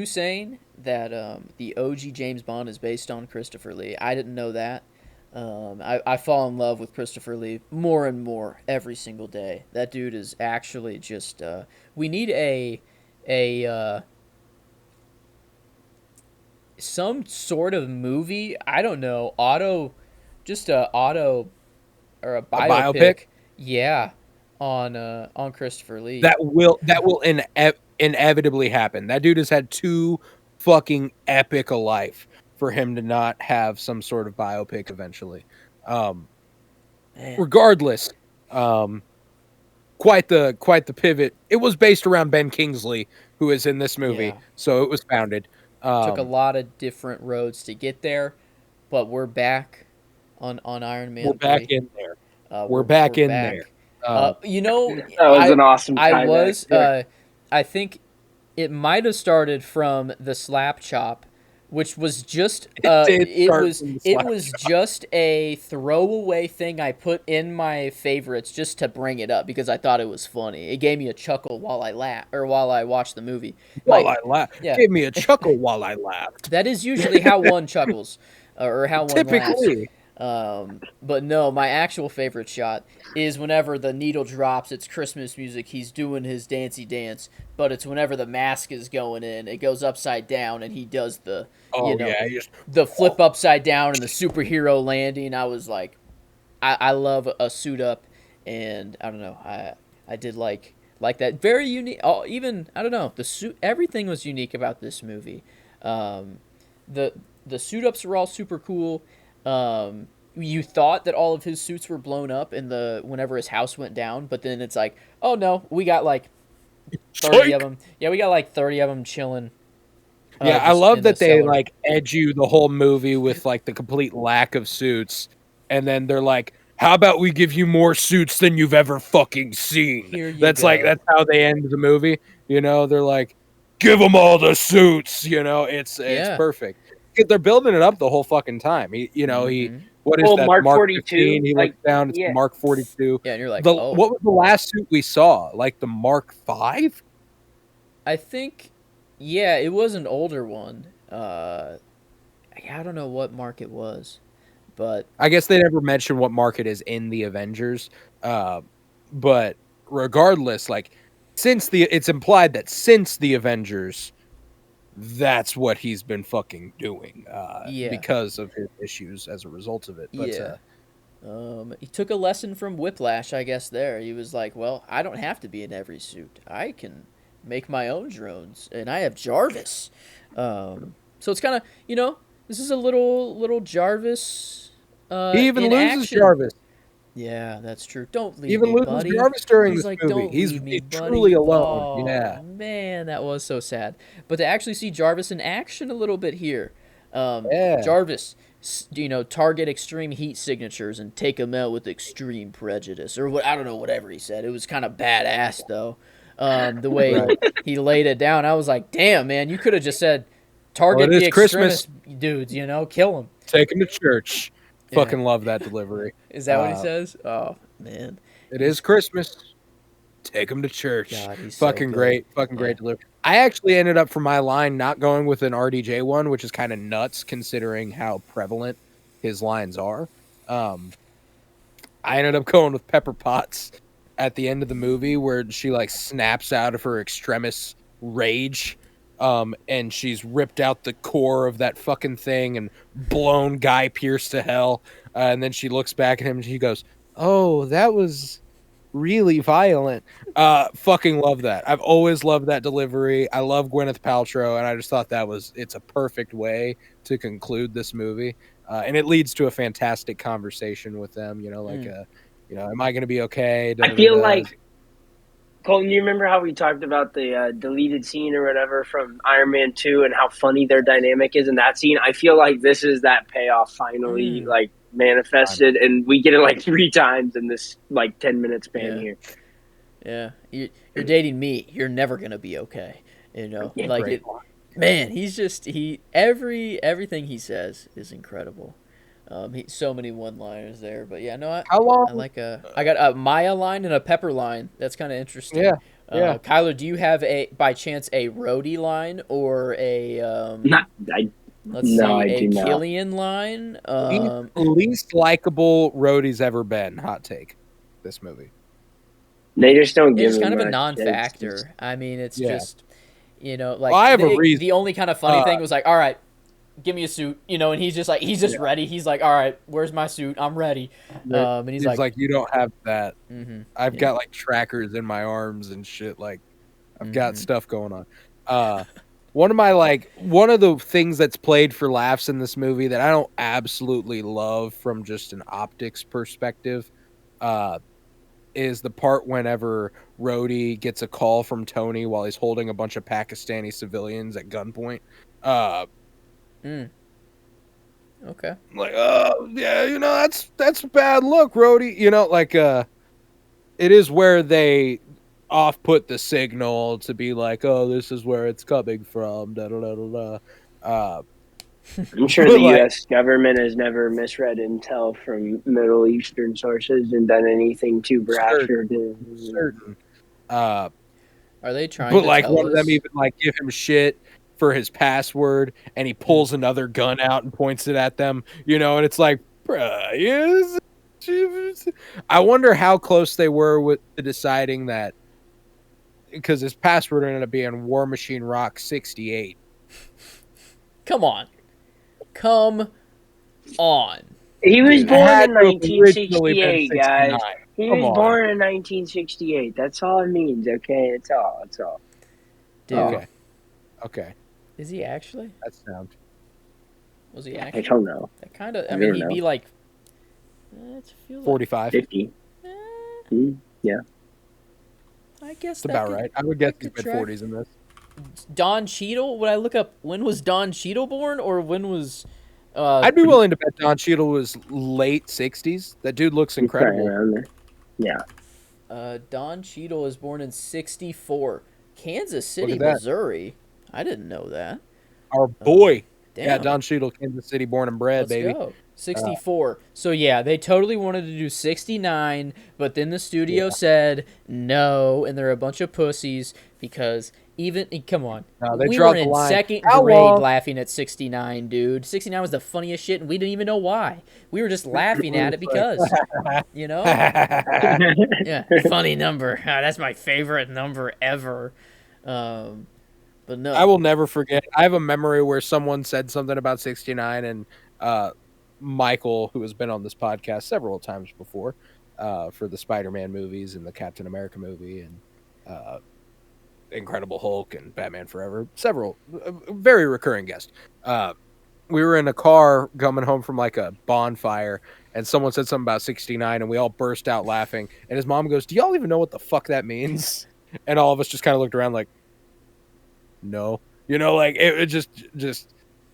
saying that the OG James Bond is based on Christopher Lee. I didn't know that. I fall in love with Christopher Lee more and more every single day. That dude is actually just. We need a some sort of movie. I don't know. Just a auto or a A biopic biopic. Yeah, on Christopher Lee. that will inevitably happen. That dude has had too fucking epic a life for him to not have some sort of biopic eventually. Um, Man. regardless, um, quite the pivot. It was based around Ben Kingsley, who is in this movie, Yeah. so it was founded. Took a lot of different roads to get there, but we're back on Iron We're Man back 3. in there. We're We're back in there. back. You know, That was an awesome I tie back was there. I think it might have started from the slap chop, which was just did start from the it slap was just a throwaway thing I put in my favorites just to bring it up because I thought it was funny. It gave me a chuckle while I watched the movie. While My I laughed, yeah, gave me a chuckle while I laughed. that is usually how one chuckles or how one laughs. Typically, But no, my actual favorite shot is whenever the needle drops, it's Christmas music, he's doing his dancey dance, but it's whenever the mask is going in, it goes upside down and he does the, oh yeah, just the flip upside down and the superhero landing. I was like, I love a suit up, and I don't know, I did like that. Very unique. Oh, even, I don't know, the suit, everything was unique about this movie. Um, the the suit ups were all super cool. You thought that all of his suits were blown up in the whenever his house went down, but then it's like, oh no, we got like 30 of psych. them. Yeah, we got like 30 of them chilling. Yeah, I Just love in the that they cellar. like edge you the whole movie with like the complete lack of suits, and then they're like, "How about we give you more suits than you've ever fucking seen?" Here you That's like go. that's how they end the movie. You know, they're like, "Give them all the suits." You know, it's Yeah. perfect. They're building it up the whole fucking time. He Mm-hmm. what is Well, that? Mark Mark 42, 15. He looks like, down. It's the yeah. Mark 42. Yeah, and you're like, The oh, what was the last suit we saw? Like the Mark 5? I think, yeah, it was an older one. I don't know what mark it was, but I guess they never mention what mark it is in the Avengers. Uh, but regardless, like it's implied that since the Avengers, that's what he's been fucking doing yeah, because of his issues as a result of it. But yeah. He took a lesson from Whiplash, I guess. There, he was like, "Well, I don't have to be in every suit. I can make my own drones, and I have Jarvis." So it's kind of, this is a little Jarvis he even in loses action. Jarvis. Yeah, that's true. Don't He leave even me, loses buddy. Jarvis during He's this like, movie. "Don't leave me, He's truly buddy." alone. Oh Yeah. man, that was so sad. But to actually see Jarvis in action a little bit here, Yeah. Jarvis, target extreme heat signatures and take them out with extreme prejudice, or what, I don't know, whatever he said. It was kind of badass though. The way Right. he laid it down, I was like, "Damn, man, you could have just said." Well, it Target the is Christmas. extremist dudes, kill them. Take him to church. Yeah. Fucking love that delivery. Is that what he says? Oh, man. It is Christmas. Take him to church. God, he's so Fucking good. great. Fucking Yeah. great delivery. I actually ended up for my line not going with an RDJ one, which is kind of nuts considering how prevalent his lines are. I ended up going with Pepper Potts at the end of the movie where she like snaps out of her extremis rage. And she's ripped out the core of that fucking thing and blown Guy Pearce to hell. And then she looks back at him and she goes, "Oh, that was really violent." Fucking love that. I've always loved that delivery. I love Gwyneth Paltrow, and I just thought it's a perfect way to conclude this movie. And it leads to a fantastic conversation with them. Am I going to be okay? I feel like, Colton, you remember how we talked about the deleted scene or whatever from Iron Man 2 and how funny their dynamic is in that scene? I feel like this is that payoff finally, like, manifested, and we get it like 3 times in this, like, 10-minute span here. Yeah. You're dating me. You're never going to be okay. Yeah, like great. man, he's just, everything he says is incredible. So many one-liners there, but yeah, no, How long? I got a Maya line and a Pepper line. That's kind of interesting. Yeah, yeah. Kyler, do you have by chance a Rhodey line or a Not, I, let's no, see, I a do not. Killian line? Least likable Rhodey's ever been. Hot take. This movie. They just don't give It's him kind of a much. non-factor. I mean, it's Yeah. just, like Well, I have a reason. the only kind of funny thing was like, all right, give me a suit, and he's just ready. He's like, all right, where's my suit? I'm ready. And he's like, you don't have that. I've yeah. got like trackers in my arms and shit. Like, I've got stuff going on. One of the things that's played for laughs in this movie that I don't absolutely love from just an optics perspective, is the part whenever Rhodey gets a call from Tony while he's holding a bunch of Pakistani civilians at gunpoint. Okay. Like, oh yeah, that's a bad look, Rhodey. It is where they off-put the signal to be like, oh, this is where it's coming from. Da da da da da. I'm sure the U.S. government has never misread intel from Middle Eastern sources and done anything too brash or certain. Are they trying but to like tell one us? of them even like give him shit for his password, and he pulls another gun out and points it at them, and it's like, bruh, yes. I wonder how close they were with deciding that, because his password ended up being War Machine Rock 68. Come on. He was Dude, born had in to have originally been 1968, guys. 69. He Come was on. born in 1968. That's all it means, okay? It's all. Dude. Okay. Is he actually? That sound. Was he I actually? don't know. That kind of. I I mean, don't he'd know. be like. 45. 50. Yeah. I guess That's about right. I would guess he's could mid-40s in this. Don Cheadle. Would I look up when was Don Cheadle born, or when was? I'd be willing to bet Don Cheadle was late 60s. That dude looks incredible. Around there. Yeah. Don Cheadle was born in '64, Kansas City, Look at that. Missouri. I didn't know that. Our boy. Damn. Yeah, Don Cheadle, Kansas City, born and bred, Let's baby. go. 64. So yeah, they totally wanted to do 69, but then the studio said no, and they're a bunch of pussies because come on. No, they we draw were the in line. second How grade long? laughing at 69, dude. 69 was the funniest shit, and we didn't even know why. We were just laughing at it because, yeah, funny number. That's my favorite number ever. But no. I will never forget. I have a memory where someone said something about 69, and Michael, who has been on this podcast several times before, for the Spider-Man movies and the Captain America movie and Incredible Hulk and Batman Forever, several very recurring guests. We were in a car coming home from like a bonfire, and someone said something about 69, and we all burst out laughing. And his mom goes, "Do y'all even know what the fuck that means?" And all of us just kind of looked around like, no, like it just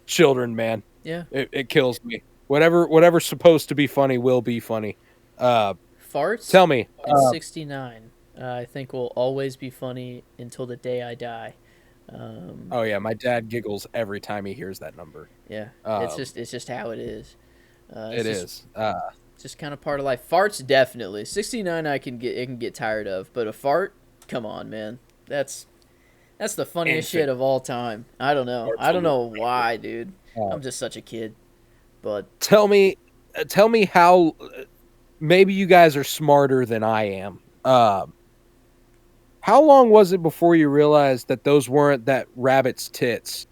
children, man. Yeah. It kills me. Whatever's supposed to be funny will be funny. Farts. Tell me. In 69, I think will always be funny until the day I die. Oh yeah, my dad giggles every time he hears that number. Yeah, it's just how it is. It's just kind of part of life. Farts definitely. 69 I can get tired of, but a fart, come on, man. That's the funniest shit of all time. I don't know. I don't know why, dude. I'm just such a kid. But tell me how. Maybe you guys are smarter than I am. How long was it before you realized that those weren't that rabbit's tits?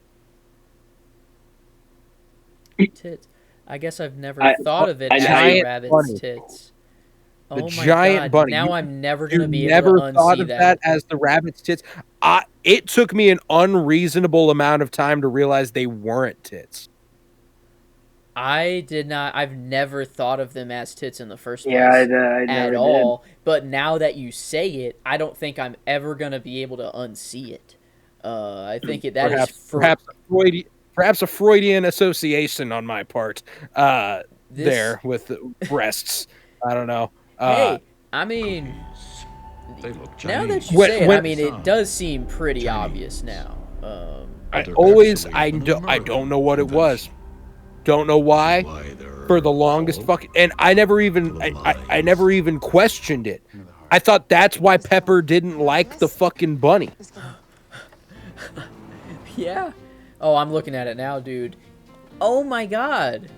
Tits. I guess I've never thought of it as a rabbit's tits. The giant bunny. Now I'm never going to be able to never unsee thought of that as the rabbit's tits. It took me an unreasonable amount of time to realize they weren't tits. I did not. I've never thought of them as tits in the first place I at all. But now that you say it, I don't think I'm ever going to be able to unsee it. I think perhaps a Freudian association on my part there with the breasts. I don't know. Hey, I mean, now that you say it, I mean, it does seem pretty obvious now. I don't know what it was. Don't know why. for the longest fucking, and I never even questioned it. I thought that's why Pepper didn't like the fucking bunny. Yeah. Oh, I'm looking at it now, dude. Oh my god.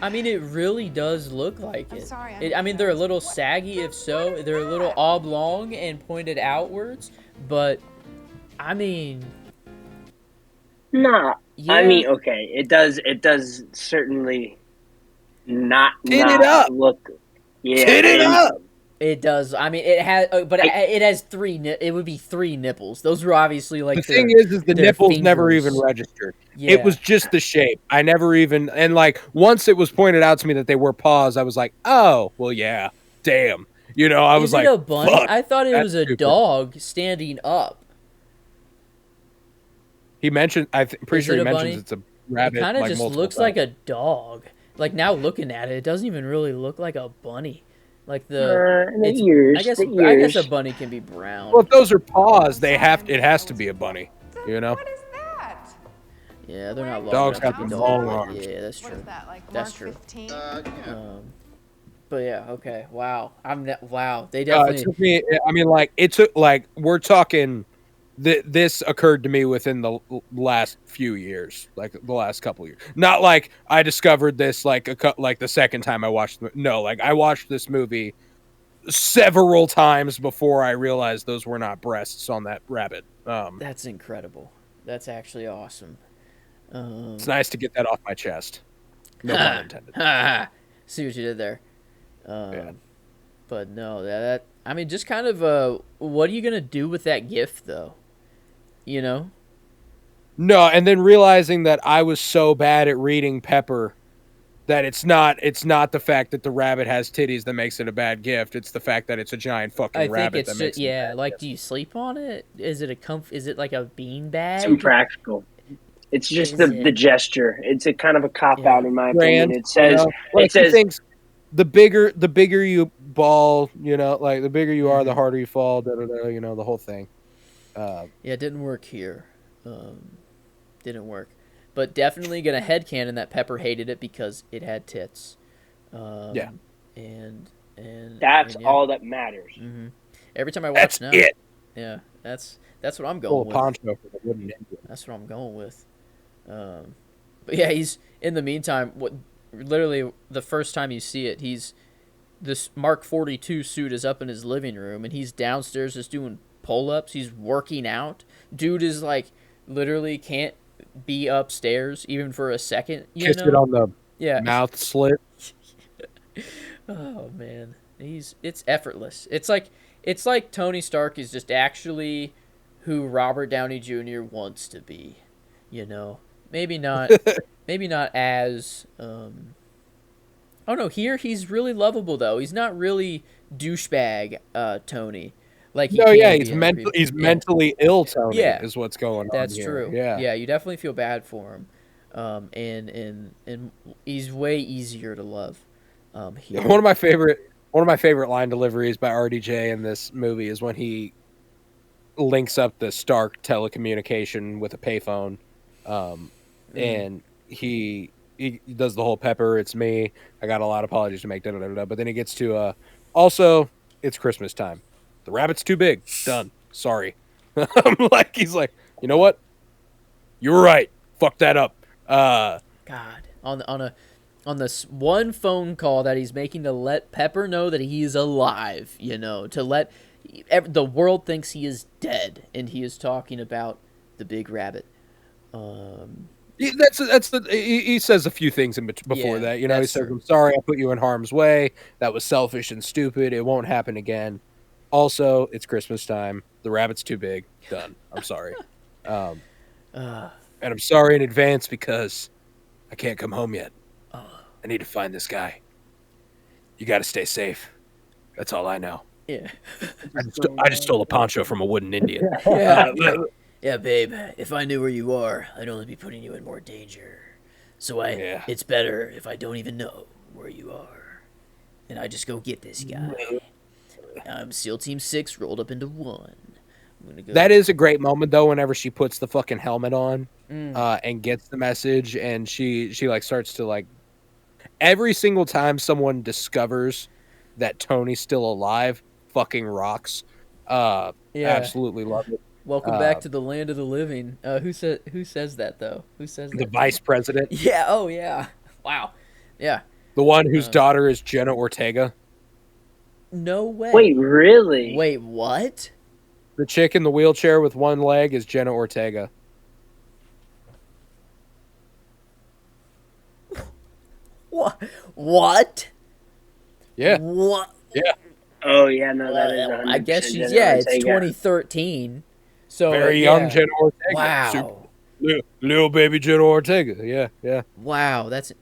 I mean, it really does look like it. I mean, they're a little saggy, if so. They're a little oblong and pointed outwards, but I mean, Nah. yeah. I mean, okay, it does certainly not Tit it up. look. Yeah, Tit it up. It does. I mean, it has, but it has it would be 3 nipples. Those were obviously like The thing is the nipples never even fingers. registered. Yeah. It was just the shape. I never even, and like once it was pointed out to me that they were paws, I was like, oh, well, yeah, damn. You know, I was Is like, it a bunny? fuck, I thought it that's was a stupid. dog standing up. He mentioned, pretty Is sure it he a mentions bunny? it's a rabbit. It kind of like, just multiple looks times. like a dog. Like now looking at it, it doesn't even really look like a bunny. Like it's, ears. I guess the ears. a bunny can be brown. Well, if those are paws, it has to be a bunny. You know, What is that? Yeah, they're not long Dogs enough have to be them dog, long but arms. Yeah, that's What true. is that, like That's March true. 15? But yeah, okay. Wow. Wow. They it definitely. took me. I mean, like it took like we're talking. This occurred to me within the last few years, like the last couple years. Not like I discovered this like like the second time I watched. No, like I watched this movie several times before I realized those were not breasts on that rabbit. That's incredible. That's actually awesome. It's nice to get that off my chest. No pun intended. See what you did there. Yeah. But no, that I mean, just kind of what are you gonna do with that gift though? You know? No, and then realizing that I was so bad at reading Pepper that it's not the fact that the rabbit has titties that makes it a bad gift. It's the fact that it's a giant fucking I think rabbit it's that makes it a yeah. bad Like, gift. do you sleep on it? Is it Is it like a bean bag? It's impractical. It's just Is the it? gesture. It's a kind of a cop out in my opinion. Grand, It says you know? Like, it says he thinks the bigger you ball, you know, like the bigger you are, the harder you fall. You know, the whole thing. Yeah, it didn't work here. Didn't work. But definitely gonna headcanon that Pepper hated it because it had tits. Yeah. And that's yeah. all that matters. Every time I watch That's now. it. Yeah, that's what I'm Full going with. poncho for the wooden Indian. That's what I'm going with. But yeah, he's in the meantime. Literally the first time you see it, this Mark 42 suit is up in his living room, and he's downstairs just doing pull-ups. He's working out. Dude is like literally can't be upstairs even for a second. Kiss it on the Yeah. mouth slit. Oh man, it's effortless. It's like Tony Stark is just actually who Robert Downey Jr. wants to be. You know, maybe not as. Oh no, here he's really lovable though. He's not really douchebag Tony. Like he No, can yeah, be he's in mental. every- He's yeah. mentally ill. Tony Yeah. is what's going on. That's here. true. Yeah, you definitely feel bad for him. And he's way easier to love. Here. One of my favorite line deliveries by RDJ in this movie is when he links up the Stark telecommunication with a payphone, and he does the whole Pepper. It's me. I got a lot of apologies to make. But then he gets to also it's Christmas time. The rabbit's too big. Done. Sorry. I'm like, he's like, you know what? You were right. Fuck that up. God, on this one phone call that he's making to let Pepper know that he's alive, you know, to let the world thinks he is dead, and he is talking about the big rabbit. He says a few things before Yeah, that. You know, he that's says, true. "I'm sorry, I put you in harm's way. That was selfish and stupid. It won't happen again." Also, it's Christmas time. The rabbit's too big. Done. I'm sorry. And I'm sorry in advance because I can't come home yet. I need to find this guy. You got to stay safe. That's all I know. Yeah, I just stole a poncho from a wooden Indian. yeah, babe. If I knew where you are, I'd only be putting you in more danger. So it's better if I don't even know where you are, and I just go get this guy. I'm SEAL Team 6 rolled up into 1. I'm gonna go. That is a great moment though. Whenever she puts the fucking helmet on and gets the message, and she like starts to like, every single time someone discovers that Tony's still alive, fucking rocks. Yeah. Absolutely love it. Welcome back to the land of the living. Who says that though? Who says The that? vice president, Yeah. Oh yeah. Wow. Yeah. the one whose daughter is Jenna Ortega, No way. Wait, really? Wait, what? the chick in the wheelchair with one leg is Jenna Ortega. What? What? Yeah, What? yeah. Oh yeah, no, that is 100% I guess she's Jenna It's Ortega. 2013. So Very yeah. young Jenna Ortega. Wow. Little baby Jenna Ortega. Yeah, yeah. Wow, that's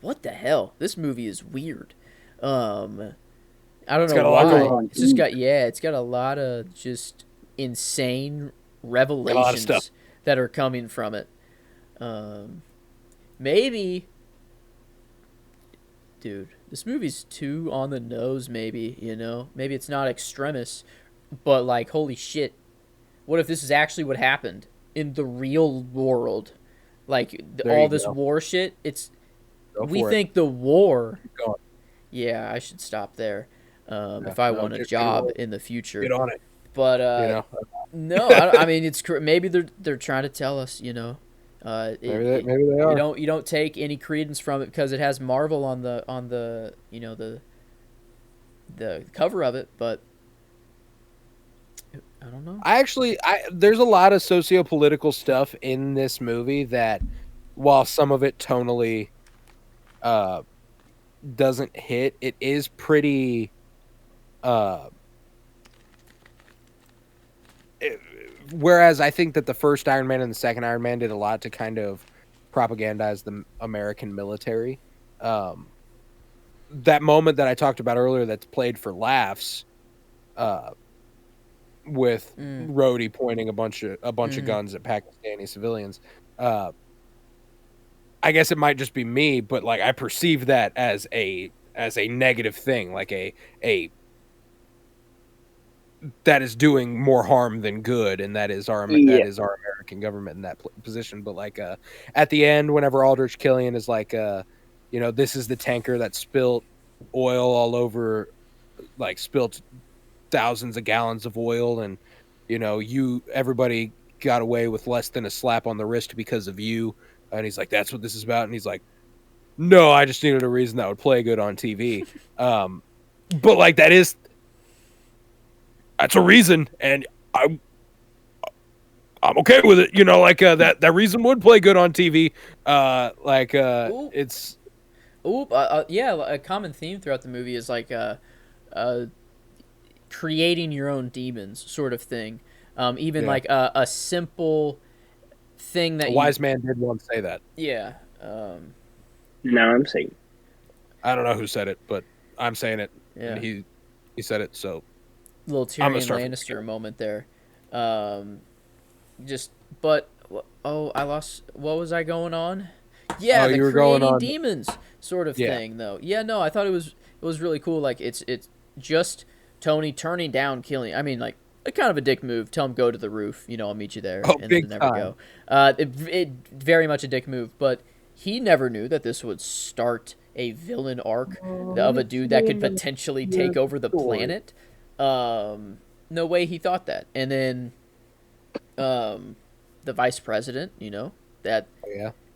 what the hell? This movie is weird. I don't It's know got a lot why. going on. It's just got it's got a lot of just insane revelations stuff. that are coming from it. Maybe, dude, this movie's too on the nose. Maybe maybe it's not extremis, but like, holy shit, what if this is actually what happened in the real world? Like There all you this go. war shit. Go We for it. think the war. Keep going. Yeah, I should stop there. Yeah, If I no, want a just job get in the future. Get on it. But no, I mean maybe they're trying to tell us, Maybe they are. you don't take any credence from it because it has Marvel on the the cover of it, but I don't know. There's a lot of socio-political stuff in this movie that, while some of it tonally doesn't hit, it is pretty whereas I think that the first Iron Man and the second Iron Man did a lot to kind of propagandize the American military. That moment that I talked about earlier that's played for laughs, with Rhodey pointing a bunch of guns at Pakistani civilians. I guess it might just be me, but like I perceive that as a negative thing, like a that is doing more harm than good, and that is our American government in that position. But like at the end, whenever Aldrich Killian is like, this is the tanker that spilt oil all over, like spilt thousands of gallons of oil, and everybody got away with less than a slap on the wrist because of you. And he's like, that's what this is about. And he's like, no, I just needed a reason that would play good on TV. But like that's a reason, and I'm okay with it. That reason would play good on TV. It's a common theme throughout the movie is like creating your own demons, sort of thing. Even like a simple thing that a wise man did once say that. Yeah. No, I'm saying. I don't know who said it, but I'm saying it. Yeah. And he said it, so Little Tyrion Lannister moment there. I lost. What was I going on? Yeah, the you were creating going on demons sort of thing, though. Yeah, no, I thought it was really cool. Like it's just Tony turning down Killian. I mean, like a kind of a dick move. Tell him go to the roof. I'll meet you there, and big then never time. go. It very much a dick move, but he never knew that this would start a villain arc of a dude that could potentially take over the planet. No way he thought that. And then the vice president, that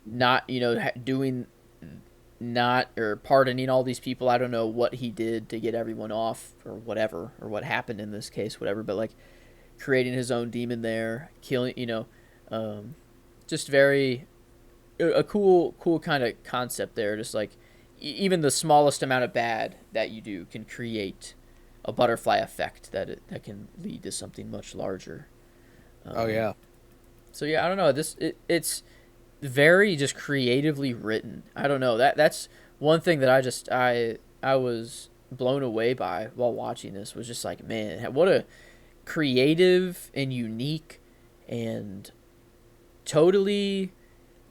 not, doing not or pardoning all these people. I don't know what he did to get everyone off or whatever, or what happened in this case, whatever, but like creating his own demon there, killing, just very a cool kind of concept there. Just like even the smallest amount of bad that you do can create a butterfly effect that can lead to something much larger. So yeah, I don't know. It's very just creatively written. I don't know. That's one thing that I was blown away by while watching this. Was just like, man, what a creative and unique, and totally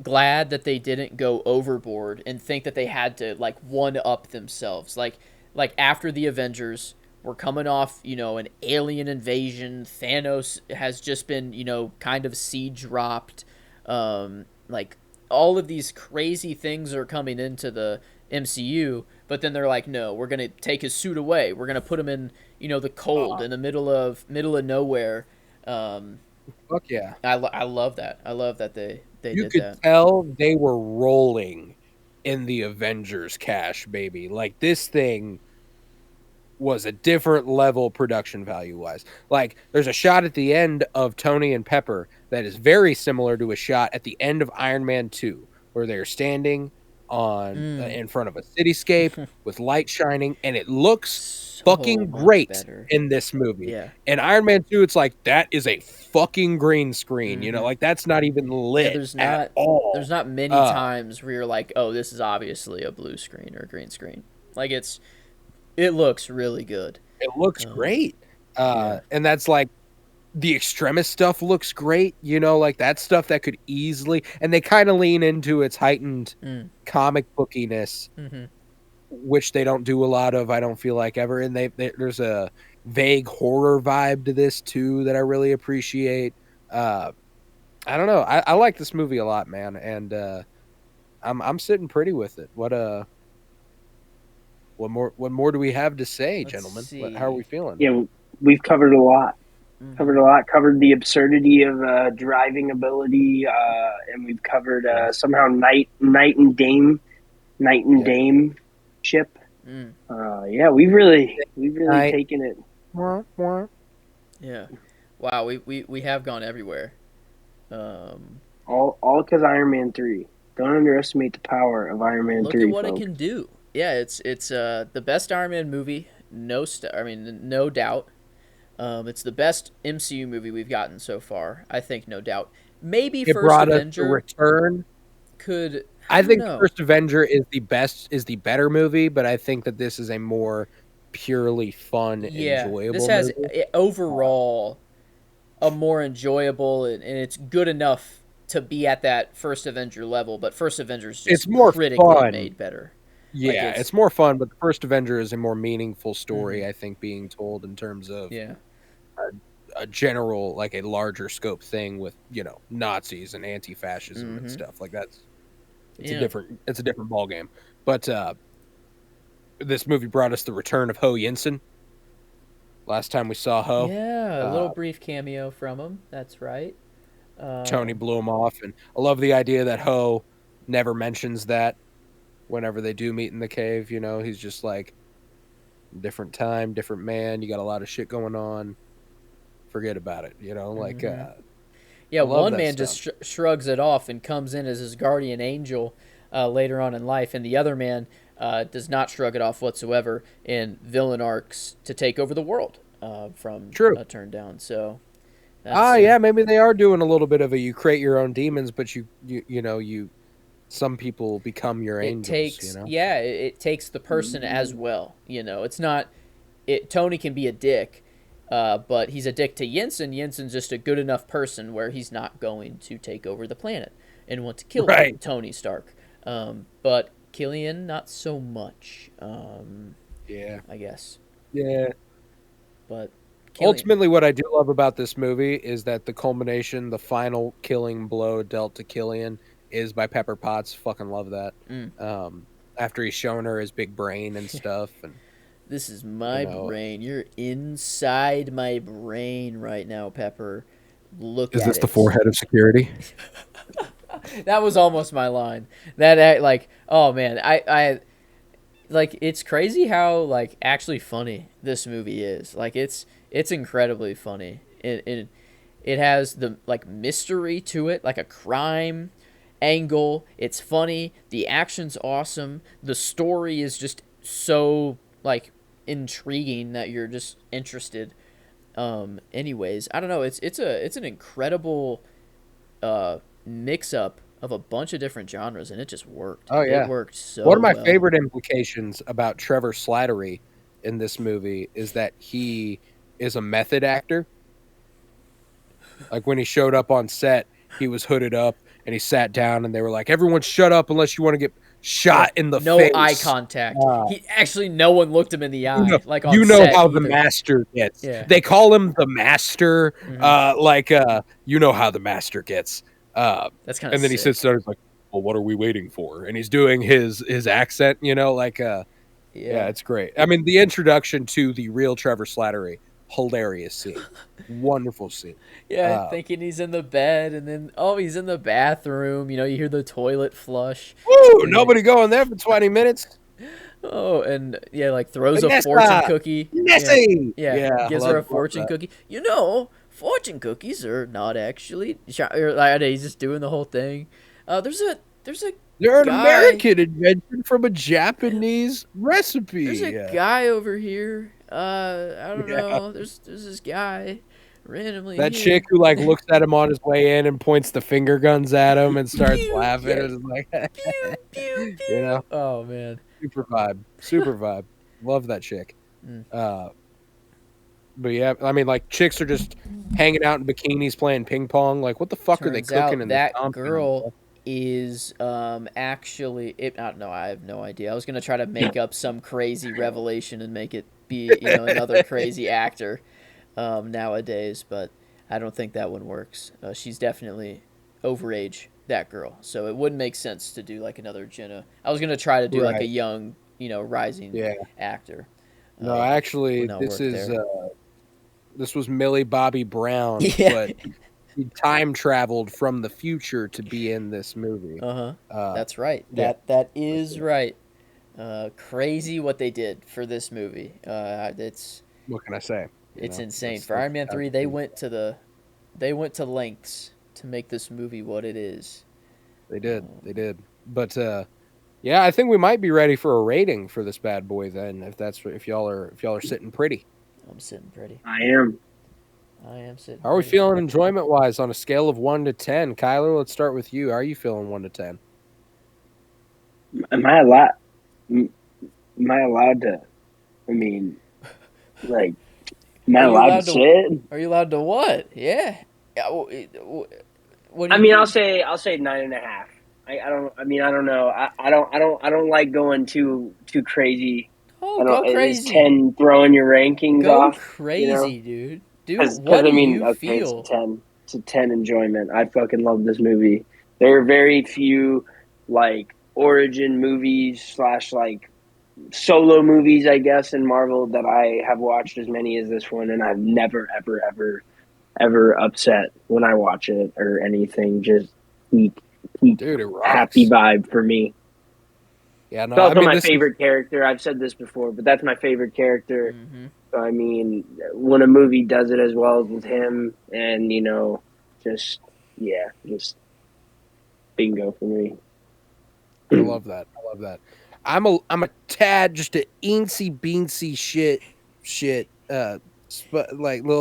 glad that they didn't go overboard and think that they had to like one up themselves. Like after the Avengers, we're coming off, an alien invasion. Thanos has just been, kind of siege dropped. Like all of these crazy things are coming into MCU. But then they're like, no, we're gonna take his suit away. We're gonna put him in, the cold in the middle of nowhere. Fuck yeah. I love that. I love that they You did could that. tell they were rolling in the Avengers cash, baby. Like, this thing was a different level production value wise. Like, there's a shot at the end of Tony and Pepper that is very similar to a shot at the end of Iron Man 2, where they're standing on in front of a cityscape with light shining, and it looks fucking much great better. in this movie. Yeah. In Iron Man 2, it's like, that is a fucking green screen, like, that's not even lit there's at not all. There's not many times where you're like, oh, this is obviously a blue screen or a green screen. Like, it looks really good. It looks great. And that's like, the Extremis stuff looks great, like that stuff that could easily, and they kind of lean into its heightened comic bookiness, which they don't do a lot of, I don't feel like, ever. And there's a vague horror vibe to this too that I really appreciate. I don't know. I like this movie a lot, man, and I'm sitting pretty with it. What more do we have to say, gentlemen? How are we feeling? Yeah, we've covered a lot. Covered the absurdity of driving ability, and we've covered somehow Knight and Dame ship. Yeah, we've really taken it. Yeah, wow, we have gone everywhere. All because Iron Man 3. Don't underestimate the power of Iron Man 3. Look at what folks. it can do. Yeah, it's the best Iron Man movie, no doubt. It's the best MCU movie we've gotten so far, I think, no doubt. Maybe it First brought Avenger us the return. Could I think First Avenger is the better movie, but I think that this is a more purely fun, enjoyable this has movie. Overall a more enjoyable, and it's good enough to be at that First Avenger level, but First Avenger is just more critically fun. made better. Yeah, it's more fun, but the First Avenger is a more meaningful story, I think, being told in terms of a general, like a larger scope thing with, Nazis and anti-fascism and stuff like that. It's a different ballgame. But this movie brought us the return of Ho Yinsen. Last time we saw Ho. Yeah, a little brief cameo from him. That's right. Tony blew him off, and I love the idea that Ho never mentions that whenever they do meet in the cave. He's just like, different time, different man, you got a lot of shit going on, forget about it, one man just shrugs it off and comes in as his guardian angel later on in life, and the other man does not shrug it off whatsoever in villain arcs to take over the world from a turn down. So maybe they are doing a little bit of you create your own demons, but you some people become your angels. It takes the person as well. It's not. Tony can be a dick, but he's a dick to Yinsen. Yinsen's just a good enough person where he's not going to take over the planet and want to kill Tony Stark. But Killian, not so much. I guess. Yeah. But ultimately, what I do love about this movie is that the culmination, the final killing blow dealt to Killian, is by Pepper Potts. Fucking love that. After he's shown her his big brain and stuff, and this is my brain. You're inside my brain right now, Pepper. Look at it. Is this the forehead of security? That was almost my line. That oh man, I it's crazy how actually funny this movie is. It's incredibly funny. It has the mystery to it, like a crime angle. It's funny. The action's awesome. The story is just so intriguing that you're just interested. Anyways, I don't know. It's an incredible mix up of a bunch of different genres, and it just worked. Oh yeah, it worked so. One of my favorite implications about Trevor Slattery in this movie is that he is a method actor. Like when he showed up on set, he was hooded up and he sat down, and they were like, "Everyone, shut up unless you want to get shot in the face." No eye contact. No one looked him in the eye. How the master gets. Yeah. They call him the master. You know how the master gets. That's kind of. And then he sits there and is like, well, what are we waiting for? And he's doing his accent, like yeah, it's great. I mean, the introduction to the real Trevor Slattery, hilarious scene, wonderful scene. Yeah, thinking he's in the bed, and then he's in the bathroom. You hear the toilet flush. Woo! Nobody go in there for 20 minutes. Oh, and like throws a Vanessa! fortune cookie. Nessie! Yeah, gives her a fortune cookie. Fortune cookies are not actually. He's just doing the whole thing. There's a They're an guy- American invention from a Japanese recipe. There's a guy over here. I don't know. There's this guy randomly. That here. chick who looks at him on his way in and points the finger guns at him and starts laughing. Yeah. And is like, Pew, pew, pew. Oh man. super vibe. Love that chick. But yeah, I mean, chicks are just hanging out in bikinis playing ping pong. What the fuck are they Turns out cooking in that this girl is actually I don't know, I have no idea. I was gonna try to make up some crazy revelation and make it be another crazy actor nowadays, but I don't think that one works. She's definitely overage, that girl, so it wouldn't make sense to do another Jenna. I was gonna try to do a young rising actor. No, actually, this was Millie Bobby Brown, but he time traveled from the future to be in this movie. That's right. That is right. Crazy what they did for this movie. It's what can I say? It's insane. For Iron Man 3, they went to lengths to make this movie what it is. They did. But yeah, I think we might be ready for a rating for this bad boy then. If y'all are sitting pretty. I'm sitting pretty. I am sitting. How are we pretty. feeling enjoyment wise on a scale of 1 to 10? Kyler, let's start with you. How are you feeling 1 to 10? Am I allowed to? I mean, am I allowed to say it? Are you allowed to what? Yeah. What do I you mean, think? I'll say 9.5. I don't know. I don't like going too crazy. Go crazy. Is 10 throwing your rankings Go off? crazy, dude. Dude, Because what do you okay, feel? it's a 10 enjoyment. I fucking love this movie. There are very few origin movies / solo movies, I guess, in Marvel that I have watched as many as this one, and I've never ever upset when I watch it or anything. Just peak Dude, it rocks. happy vibe for me. Yeah, no, It's also my this favorite character. I've said this before, but that's my favorite character. Mm-hmm. So, I mean, when a movie does it as well as with him, and just bingo for me. I love that. I'm a tad just a eensy beansy shit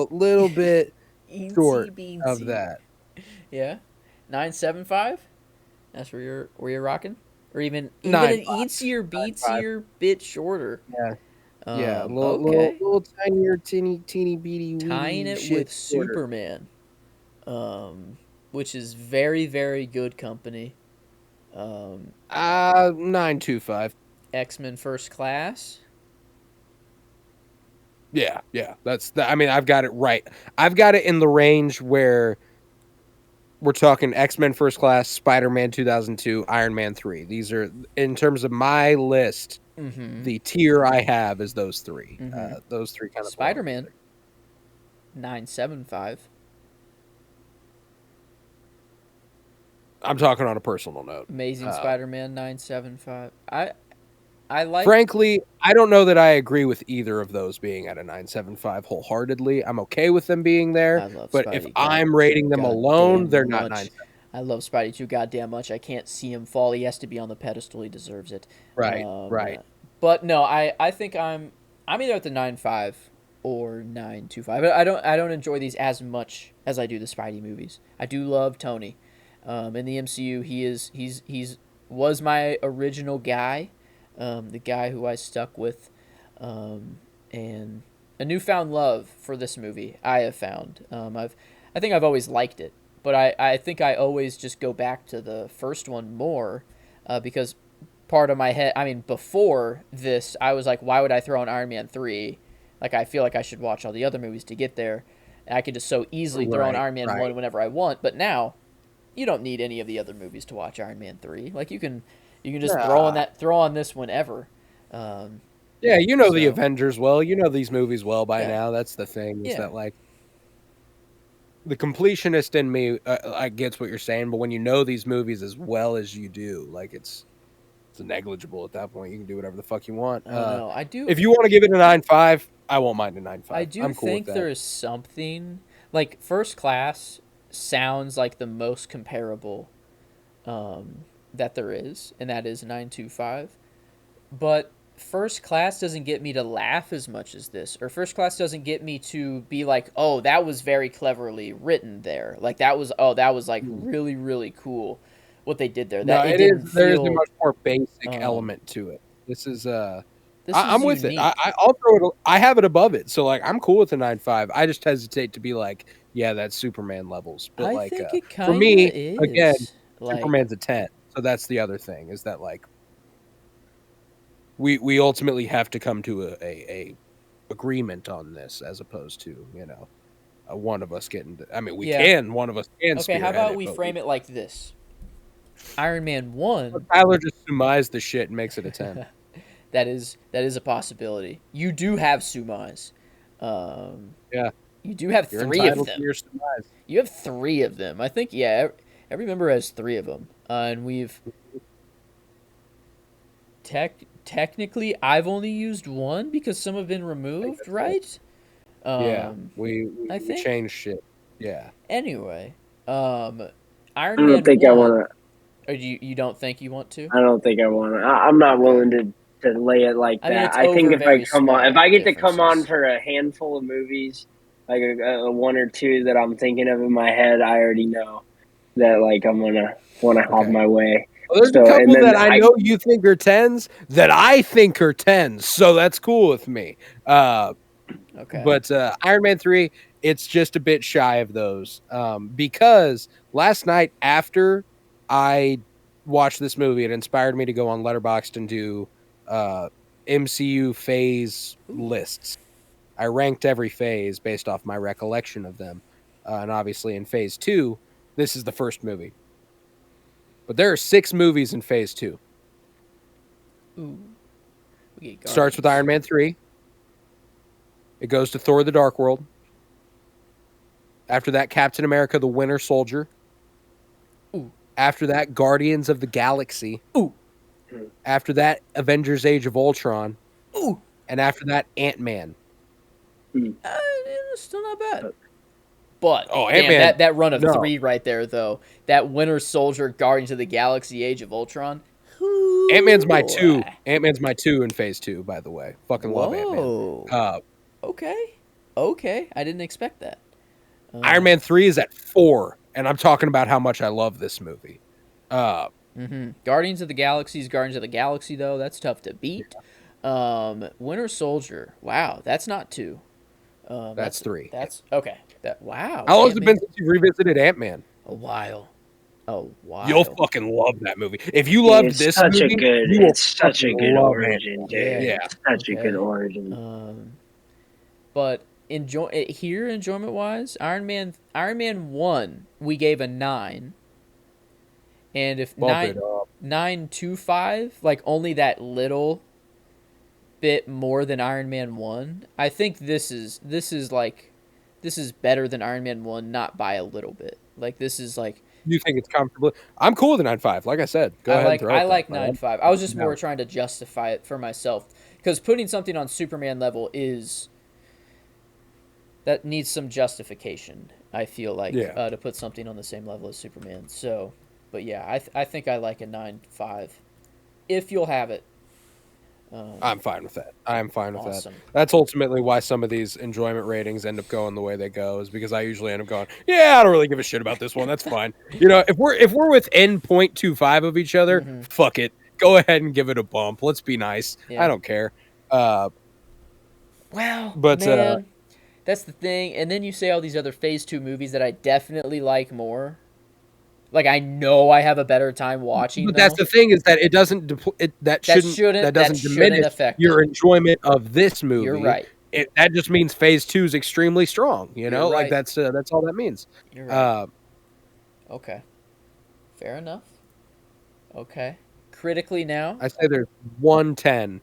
little bit short of that. Yeah. 9.75? That's where you're rocking? Or even 9.5. an eetsier, beatsier bit shorter. Yeah. Yeah, okay. little tinier, teeny beady, Tying it with Superman, which is very, very good company. 9.25. X-Men First Class. Yeah, I mean, I've got it right. I've got it in the range where we're talking X-Men First Class, Spider-Man 2002, Iron Man 3. These are, in terms of my list, the tier I have is those three. Those three kind of. Spider-Man 9.75. I'm talking on a personal note. Amazing Spider-Man 9.75. I like. Frankly, I don't know that I agree with either of those being at a 9.75 wholeheartedly. I'm okay with them being there, I love but Spidey if I'm rating them alone, they're not 9.75. I love Spidey too goddamn much. I can't see him fall. He has to be on the pedestal. He deserves it. Right. But no, I think I'm either at the 9.5 or 9.25. I don't enjoy these as much as I do the Spidey movies. I do love Tony. In the MCU, he's was my original guy, the guy who I stuck with, and a newfound love for this movie I have found. I think I've always liked it, but I think I always just go back to the first one more, because part of my head, I mean, before this, I was like, why would I throw in Iron Man 3? I feel like I should watch all the other movies to get there. And I could just so easily throw in Iron Man 1 whenever I want, but now you don't need any of the other movies to watch Iron Man 3. Like you can just Nah. throw on this whenever. Yeah, you know the So- Avengers well. You know these movies well by Yeah. now. That's the thing, is Yeah. that like the completionist in me I gets what you're saying, but when you know these movies as well as you do, like it's negligible at that point. You can do whatever the fuck you want. I don't know. I do If you want to give it a 9.5, I won't mind a 9.5. I do I'm cool think with that. there is something like First Class sounds like the most comparable that there is, and that is 9.25. But First Class doesn't get me to laugh as much as this, or First Class doesn't get me to be like, oh, that was very cleverly written there. Like that was like really really cool what they did there. No, That it there didn't is a feel much more basic um, element to it. This is this I'm is with it. unique. I'll throw it. I have it above it, so like I'm cool with the 9.5. I just hesitate to be like, yeah, that's Superman levels. But I like think it for kind of me, again, is. Like Superman's a 10. So that's the other thing, is that like we ultimately have to come to a agreement on this, as opposed to, one of us getting. I mean, Yeah. one of us can. Okay, how spearhead about it, we but frame it like this? Iron Man 1, Tyler just surmised the shit and makes it a 10. that is a possibility. You do have Sumais. Yeah, You do have you're 3 of entitled to them. your surmise. You have 3 of them. I think, yeah, every member has 3 of them. And we've technically I've only used 1 because some have been removed, right? Yeah, we I think. changed shit. Yeah. Anyway, I Iron don't Man think I 1, want to. or you don't think you want to? I don't think I want to. I'm not willing to lay it like I mean, that. it's I think over if I very come on, if small I get to come on differences. for a handful of movies, like a 1 or 2 that I'm thinking of in my head, I already know that like I'm gonna want to have Okay. my way. Well, there's So a and couple then that I know you think are 10s that I think are 10s, so that's cool with me. Okay. But Iron Man 3, it's just a bit shy of those. Because last night after I watched this movie, it inspired me to go on Letterboxd and do MCU phase lists. I ranked every phase based off my recollection of them. And obviously in phase 2, this is the first movie. But there are 6 movies in phase 2. Ooh. We get Starts with Guardians. Iron Man 3. It goes to Thor the Dark World. After that, Captain America the Winter Soldier. Ooh. After that, Guardians of the Galaxy. Ooh. After that, Avengers Age of Ultron. Ooh. And after that, Ant-Man. It's still not bad. But Oh, damn, Ant-Man. that run of No. 3 right there, though. That Winter Soldier, Guardians of the Galaxy, Age of Ultron. Ant-Man's my Ooh. 2. Ant-Man's my 2 in phase 2, by the way. Fucking love Ant-Man. Whoa. Okay. I didn't expect that. Iron Man 3 is at 4, and I'm talking about how much I love this movie. Guardians of the Galaxy's Guardians of the Galaxy, though. That's tough to beat. Winter Soldier. Wow, that's not 2. That's 3. That's okay. Wow. How long has it Ant-Man- been since you revisited Ant-Man? A while. You'll fucking love that movie. If you loved it's this such movie, a good, you will it's such a fucking good love origin, dude. Yeah. It's such a good origin. But enjoyment wise, Iron Man 1 we gave a 9. And if Bump it up. 9.25, like only that little bit more than Iron Man 1, I think this is better than Iron Man 1, not by a little bit. Like this is like You think it's comfortable? I'm cool with a 9.5. Like I said, go ahead and throw it. I like down. 9.5. I was just more trying to justify it for myself, because putting something on Superman level that needs some justification. I feel like to put something on the same level as Superman. So, but yeah, I think I like a 9.5 if you'll have it. I'm fine with that. I'm fine with Awesome. that. That's ultimately why some of these enjoyment ratings end up going the way they go, is because I usually end up going, yeah, I don't really give a shit about this one. That's fine. If we're within 0.25 of each other, fuck it. Go ahead and give it a bump. Let's be nice. Yeah. I don't care. Well, but man, that's the thing. And then you say all these other Phase 2 movies that I definitely like more. Like, I know I have a better time watching. But that's the thing, is that it doesn't that doesn't diminish affect your enjoyment of this movie. You're right. That just means phase 2 is extremely strong. You're Like right. that's all that means. You're right. Okay. Fair enough. Okay. Critically now, I say there's 110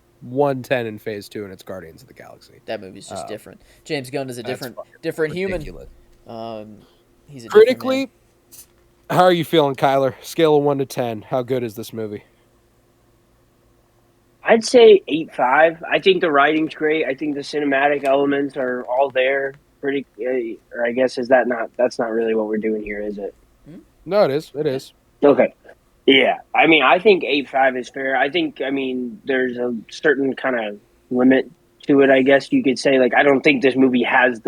in Phase 2, and it's Guardians of the Galaxy. that movie's just different. James Gunn is a That's different human. ridiculous. He's a different man. Critically, how are you feeling, Kyler? Scale of 1 to 10. How good is this movie? I'd say 8.5. I think the writing's great. I think the cinematic elements are all there. Pretty, or I guess that's not really what we're doing here, is it? No, it is. It is. Okay. Yeah. I mean, I think 8.5 is fair. I mean, there's a certain kind of limit to it, I guess you could say. Like, I don't think this movie has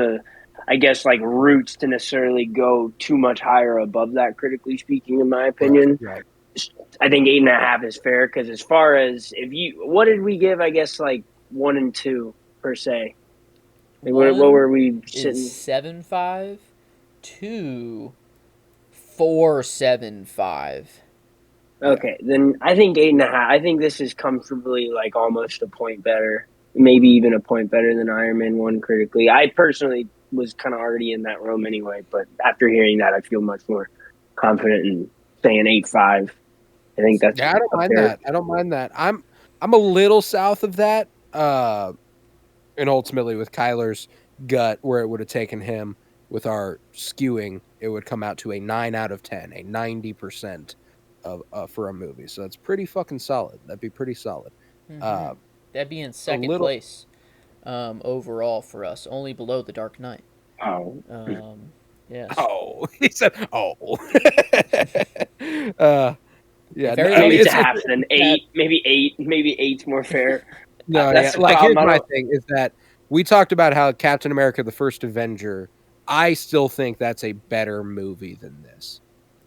I guess, like, roots to necessarily go too much higher above that, critically speaking, in my opinion. Right. I think 8.5 is fair because as far as what did we give? I guess like 1 and 2 per se. Like, what were we sitting? Is 7.5, 2, 4.75. Okay, then I think 8.5. I think this is comfortably like almost a point better, maybe even a point better than Iron Man 1 critically. I personally was kind of already in that realm anyway, but after hearing that, I feel much more confident in saying 8.5. I think that's I don't mind that. I don't mind that. I'm a little south of that. And ultimately with Kyler's gut, where it would have taken him with our skewing, it would come out to a 9 out of 10, a 90% of for a movie. So that's pretty fucking solid. That'd be pretty solid. Mm-hmm. That'd be in second place overall for us, only below The Dark Knight. Oh. Yes. Oh, he said, oh. Yeah, maybe it's a half, then 8, maybe 8, maybe 8's more fair. No, that's like here's my thing is that we talked about how Captain America: The First Avenger. I still think that's a better movie than this,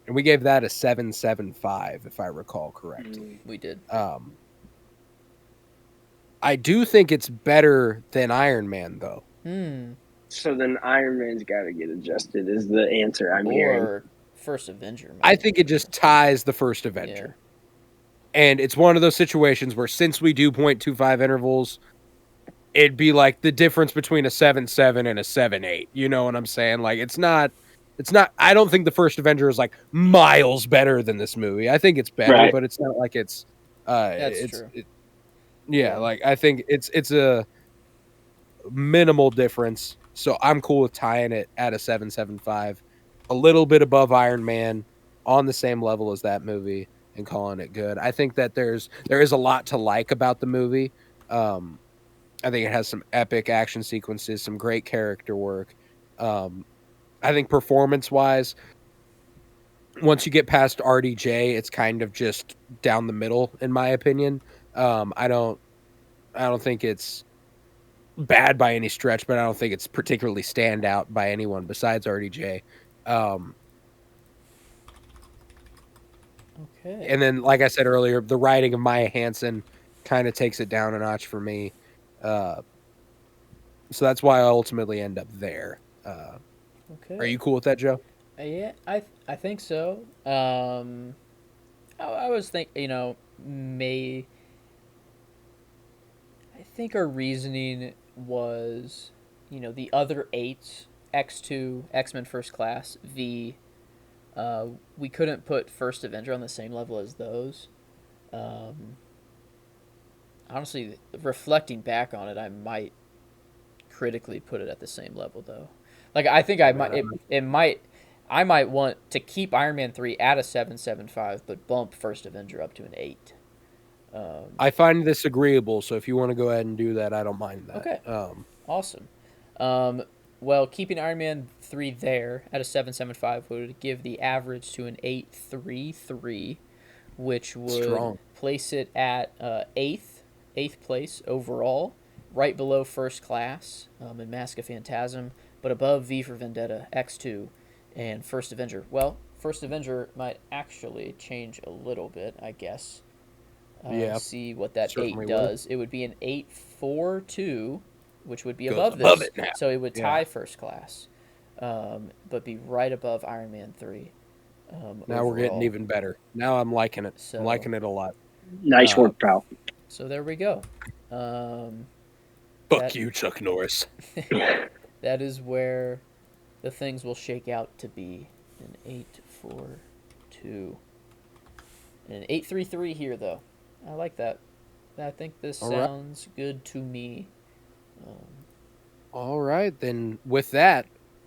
and we gave that a 7.75 if I recall correctly. We did. I do think it's better than Iron Man, though. So then Iron Man's got to get adjusted. Is the answer I'm hearing? Or First Avenger. Maybe. I think it just ties the First Avenger. Yeah. And it's one of those situations where since we do 0.25 intervals, it'd be like the difference between a 7.7 and a 7.8. You know what I'm saying? Like it's not I don't think the First Avenger is like miles better than this movie. I think it's better, right. But it's not like it's That's true. Yeah, like I think it's a minimal difference. So I'm cool with tying it at a 7.75, a little bit above Iron Man, on the same level as that movie, and calling it good. I think that there is a lot to like about the movie. I think it has some epic action sequences, some great character work. I think performance-wise, once you get past RDJ, it's kind of just down the middle, in my opinion. I don't think it's bad by any stretch, but I don't think it's particularly standout by anyone besides RDJ. Okay. And then, like I said earlier, the writing of Maya Hansen kind of takes it down a notch for me. So that's why I ultimately end up there. Okay. Are you cool with that, Joe? Yeah, I think so. I was thinking, I think our reasoning was, the other 8, X2, X-Men First Class, V, we couldn't put First Avenger on the same level as those. Honestly, reflecting back on it, I might critically put it at the same level, though. Like, I think I might want to keep Iron Man 3 at a 7.75, but bump First Avenger up to an 8. I find this agreeable, so if you want to go ahead and do that, I don't mind that. Okay. Awesome. Well, keeping Iron Man 3 there at a 7.75 would give the average to an 8.33, which would place it at 8th place overall, right below First Class and Mask of Phantasm, but above V for Vendetta, X2, and First Avenger. Well, First Avenger might actually change a little bit, I guess. See what that 8 does. It would be an 8.42, which would be above this. So it would tie First Class, but be right above Iron Man 3. Now overall. We're getting even better. Now I'm liking it. I'm liking it a lot. Nice work, pal. So there we go. Fuck you, Chuck Norris. That is where the things will shake out to be. An 8.42. And 833 here, though. I like that. I think this All right. sounds good to me. All right, then with that,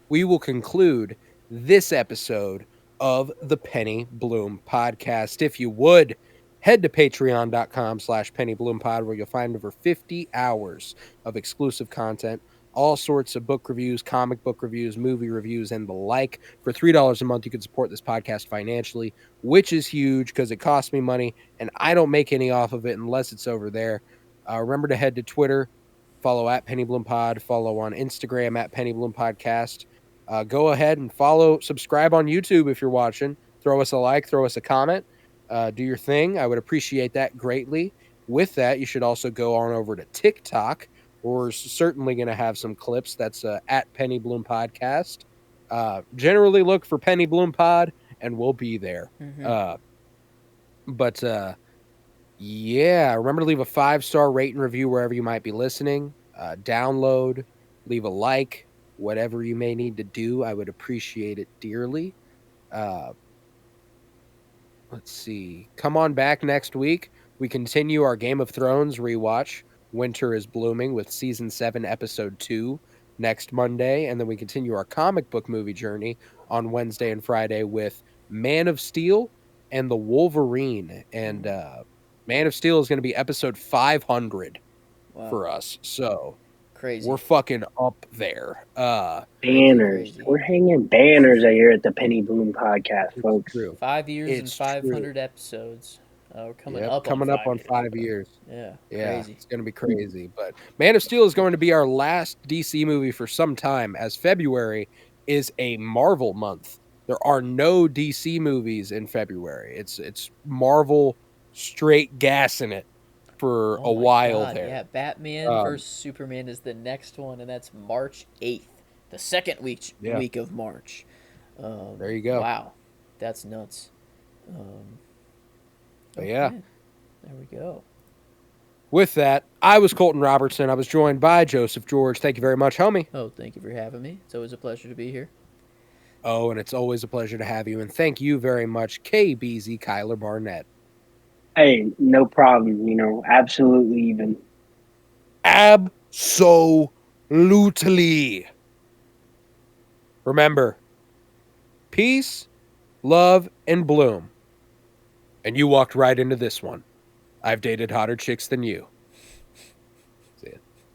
we will conclude this episode of the Penny Bloom Podcast. If you would, head to patreon.com/pennybloom_pod, where you'll find over 50 hours of exclusive content, all sorts of book reviews, comic book reviews, movie reviews, and the like. For $3 a month, you can support this podcast financially, which is huge because it costs me money, and I don't make any off of it unless it's over there. Remember to head to Twitter, follow at Penny Bloom Pod, follow on Instagram at Penny Bloom Podcast. Go ahead and subscribe on YouTube if you're watching. Throw us a like, throw us a comment, do your thing. I would appreciate that greatly. With that, you should also go on over to TikTok. We're certainly going to have some clips. That's at Penny Bloom Podcast. Generally look for Penny Bloom Pod, and we'll be there. Mm-hmm. But yeah, remember to leave a 5-star rate and review wherever you might be listening. Download, leave a like, whatever you may need to do. I would appreciate it dearly. Let's see. Come on back next week. We continue our Game of Thrones rewatch. Winter is Blooming with season 7, episode 2 next Monday. And then we continue our comic book movie journey on Wednesday and Friday with Man of Steel and the Wolverine. And Man of Steel is going to be episode 500 for us. So crazy. we're fucking up there. Banners. Crazy. We're hanging banners out here at the Penny Bloom Podcast, folks. True. 5 years and It's 500 episodes. We're coming Yep, up coming on up on 5 years. Yeah, Yeah, crazy. it's going to be crazy. But Man of Steel is going to be our last DC movie for some time, as February is a Marvel month. There are no DC movies in February. It's Marvel straight gas in it for a while there. Yeah, Batman versus Superman is the next one, and that's March 8th, the second week of March. There you go. Wow, that's nuts. Yeah. There we go. With that, I was Colton Robertson. I was joined by Joseph George. Thank you very much, homie. Oh, thank you for having me. It's always a pleasure to be here. Oh, and it's always a pleasure to have you. And thank you very much, KBZ Kyler Barnett. Hey, no problem. Absolutely even. Absolutely. Remember, peace, love, and bloom. And you walked right into this one. I've dated hotter chicks than you.